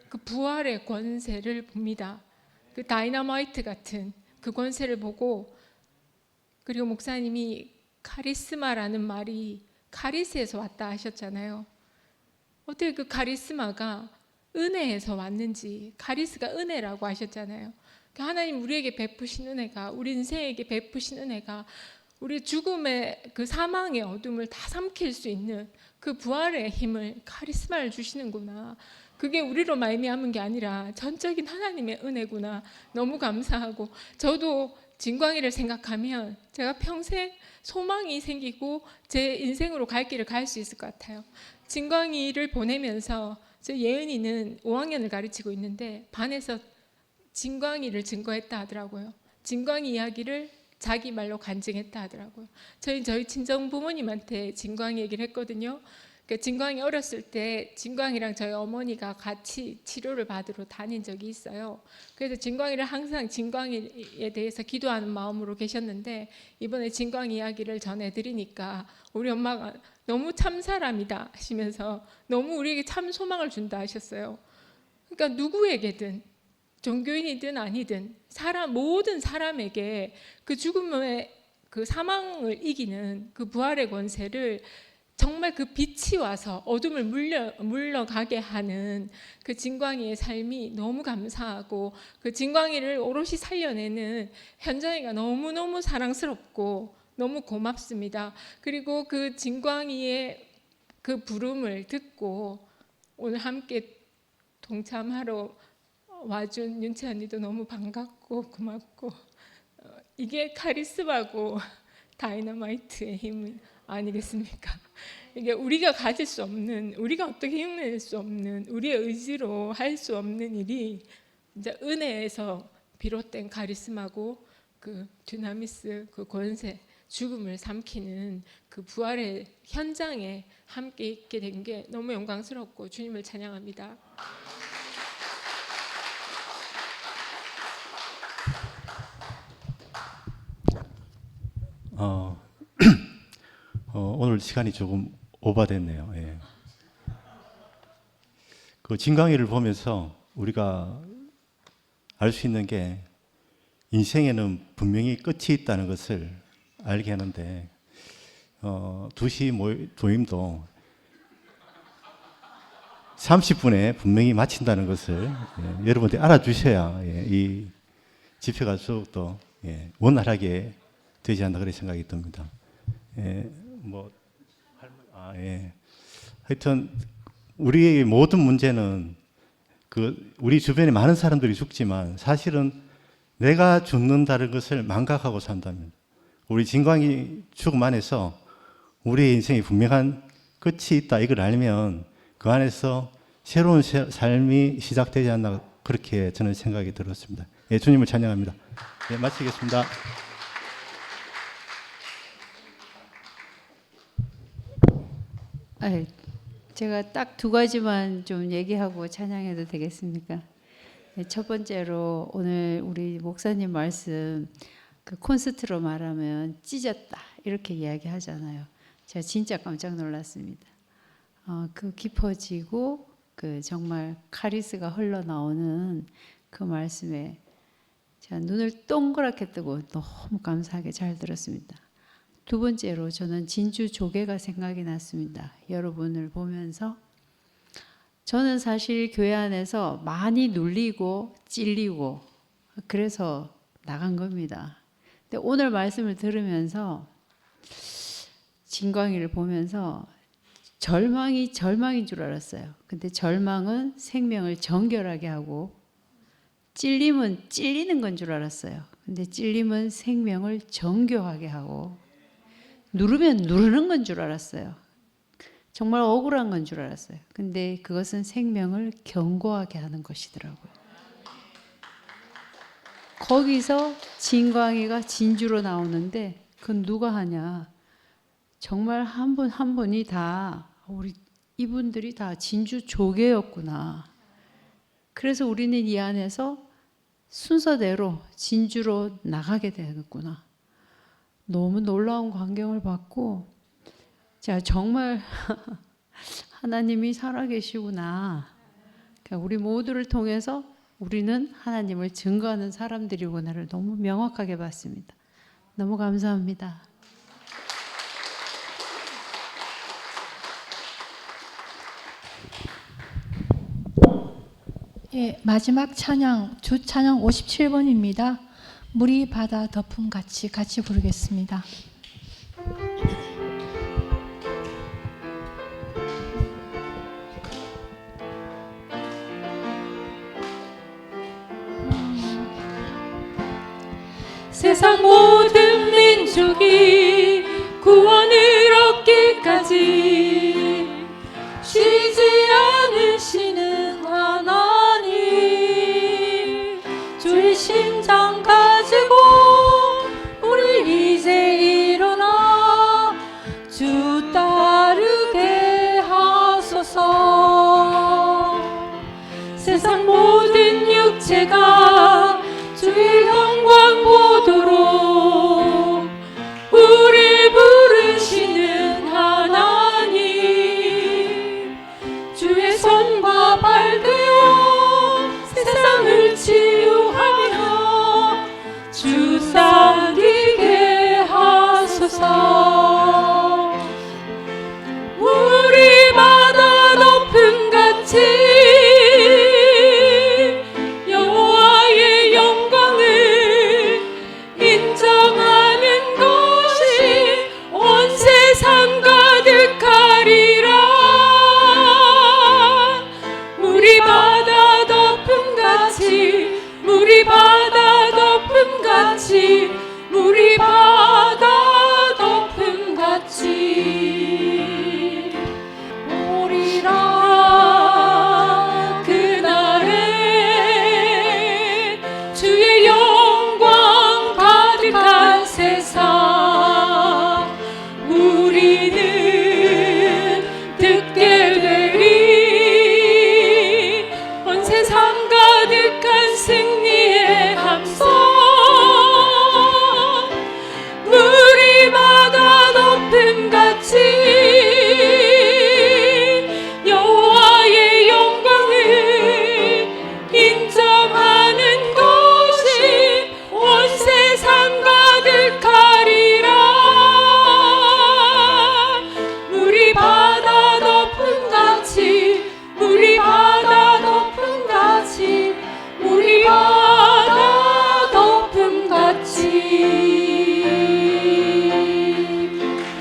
그 부활의 권세를 봅니다. 그 다이너마이트 같은 그 권세를 보고, 그리고 목사님이 카리스마라는 말이 카리스에서 왔다 하셨잖아요. 어떻게 그 카리스마가 은혜에서 왔는지, 카리스가 은혜라고 하셨잖아요. 하나님 우리에게 베푸신 은혜가, 우리 인생에게 베푸신 은혜가 우리 죽음의 그 사망의 어둠을 다 삼킬 수 있는 그 부활의 힘을, 카리스마를 주시는구나. 그게 우리로 말미암은 게 아니라 전적인 하나님의 은혜구나. 너무 감사하고, 저도 진광이를 생각하면 제가 평생 소망이 생기고 제 인생으로 갈 길을 갈 수 있을 것 같아요. 진광이를 보내면서 저 예은이는 5학년을 가르치고 있는데 반에서 진광이를 증거했다 하더라고요. 진광이 이야기를 자기 말로 간증했다 하더라고요. 저희 친정 부모님한테 진광이 얘기를 했거든요. 그러니까 진광이 어렸을 때 진광이랑 저희 어머니가 같이 치료를 받으러 다닌 적이 있어요. 그래서 진광이를 항상 진광이에 대해서 기도하는 마음으로 계셨는데 이번에 진광이 이야기를 전해드리니까 우리 엄마가 너무 참 사람이다 하시면서 너무 우리에게 참 소망을 준다 하셨어요. 그러니까 누구에게든 종교인이든 아니든 모든 사람에게 그 죽음의 그 사망을 이기는 그 부활의 권세를 정말 그 빛이 와서 어둠을 물러가게 하는 그 진광이의 삶이 너무 감사하고 그 진광이를 오롯이 살려내는 현정이가 너무너무 사랑스럽고 너무 고맙습니다. 그리고 그 진광이의 그 부름을 듣고 오늘 함께 동참하러 와준 윤채 언니도 너무 반갑고 고맙고 이게 카리스마고 다이너마이트의 힘 아니겠습니까? 이게 우리가 가질 수 없는, 우리가 어떻게 흉내낼 수 없는, 우리의 의지로 할 수 없는 일이 진짜 은혜에서 비롯된 카리스마고 그 듀나미스, 그 권세, 죽음을 삼키는 그 부활의 현장에 함께 있게 된 게 너무 영광스럽고 주님을 찬양합니다. 오늘 시간이 조금 오버됐네요. 예. 그 진광이를 보면서 우리가 알 수 있는 게 인생에는 분명히 끝이 있다는 것을 알게 하는데 2시 모임도 30분에 분명히 마친다는 것을 여러분들이 알아주셔야 이 집회가 더욱더 원활하게 되지 않나 그런 생각이 듭니다. 하여튼 우리의 모든 문제는 우리 주변에 많은 사람들이 죽지만 사실은 내가 죽는다는 것을 망각하고 산다면 우리 진광이 죽음 안에서 우리의 인생이 분명한 끝이 있다 이걸 알면 그 안에서 새로운 삶이 시작되지 않나 그렇게 저는 생각이 들었습니다. 주님을 찬양합니다. 마치겠습니다. 제가 딱 2가지만 좀 얘기하고 찬양해도 되겠습니까? 첫 번째로 오늘 우리 목사님 말씀 그 콘서트로 말하면 찢었다 이렇게 이야기하잖아요. 제가 진짜 깜짝 놀랐습니다. 그 깊어지고 그 정말 카리스가 흘러나오는 그 말씀에 제가 눈을 동그랗게 뜨고 너무 감사하게 잘 들었습니다. 2번째로 저는 진주 조개가 생각이 났습니다. 여러분을 보면서 저는 사실 교회 안에서 많이 눌리고 찔리고 그래서 나간 겁니다. 근데 오늘 말씀을 들으면서 진광이를 보면서 절망이 절망인 줄 알았어요. 근데 절망은 생명을 정결하게 하고 찔림은 찔리는 건 줄 알았어요. 근데 찔림은 생명을 정교하게 하고 누르면 누르는 건 줄 알았어요. 정말 억울한 건 줄 알았어요. 근데 그것은 생명을 견고하게 하는 것이더라고요. 거기서 진광이가 진주로 나오는데 그건 누가 하냐? 정말 한 분 한 분이 다 우리 이분들이 다 진주 조개였구나. 그래서 우리는 이 안에서 순서대로 진주로 나가게 되겠구나. 너무 놀라운 광경을 받고 자 정말 하나님이 살아계시구나. 그러니까 우리 모두를 통해서 우리는 하나님을 증거하는 사람들이구나를 너무 명확하게 봤습니다. 너무 감사합니다. 마지막 찬양 주 찬양 57번입니다. 물이 바다 덮음 같이 부르겠습니다. 세상 모든 민족이 구원을 얻기까지 쉬지 않으시는 하나님 주의 심장 가지고 우리 전체가 주의 영광 보도록 우릴 부르시는 하나님, 주의 손과 발 되어 세상을 치유하며 주 섬기게 하소서. 우리 바다 높음 같이 여호와의 영광을 인정하는 것이 온 세상 가득하리라. 물이 바다 덮음 같이, 물이 바다 덮음 같이, 물이 바다 덮음 같이 오리라. 그날에 주의 영광 가득한 세상 우리는 듣게 되리. 온 세상 가득한 승리의 함성. 물이 바다 높음 같이 여호와의 영광을 인정하는 것이 온 세상 가득하리라. 물이 바다 높음 같이, 물이 바다 높음 같이, 물이 바다 높음 같이.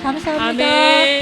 감사합니다. 아멘.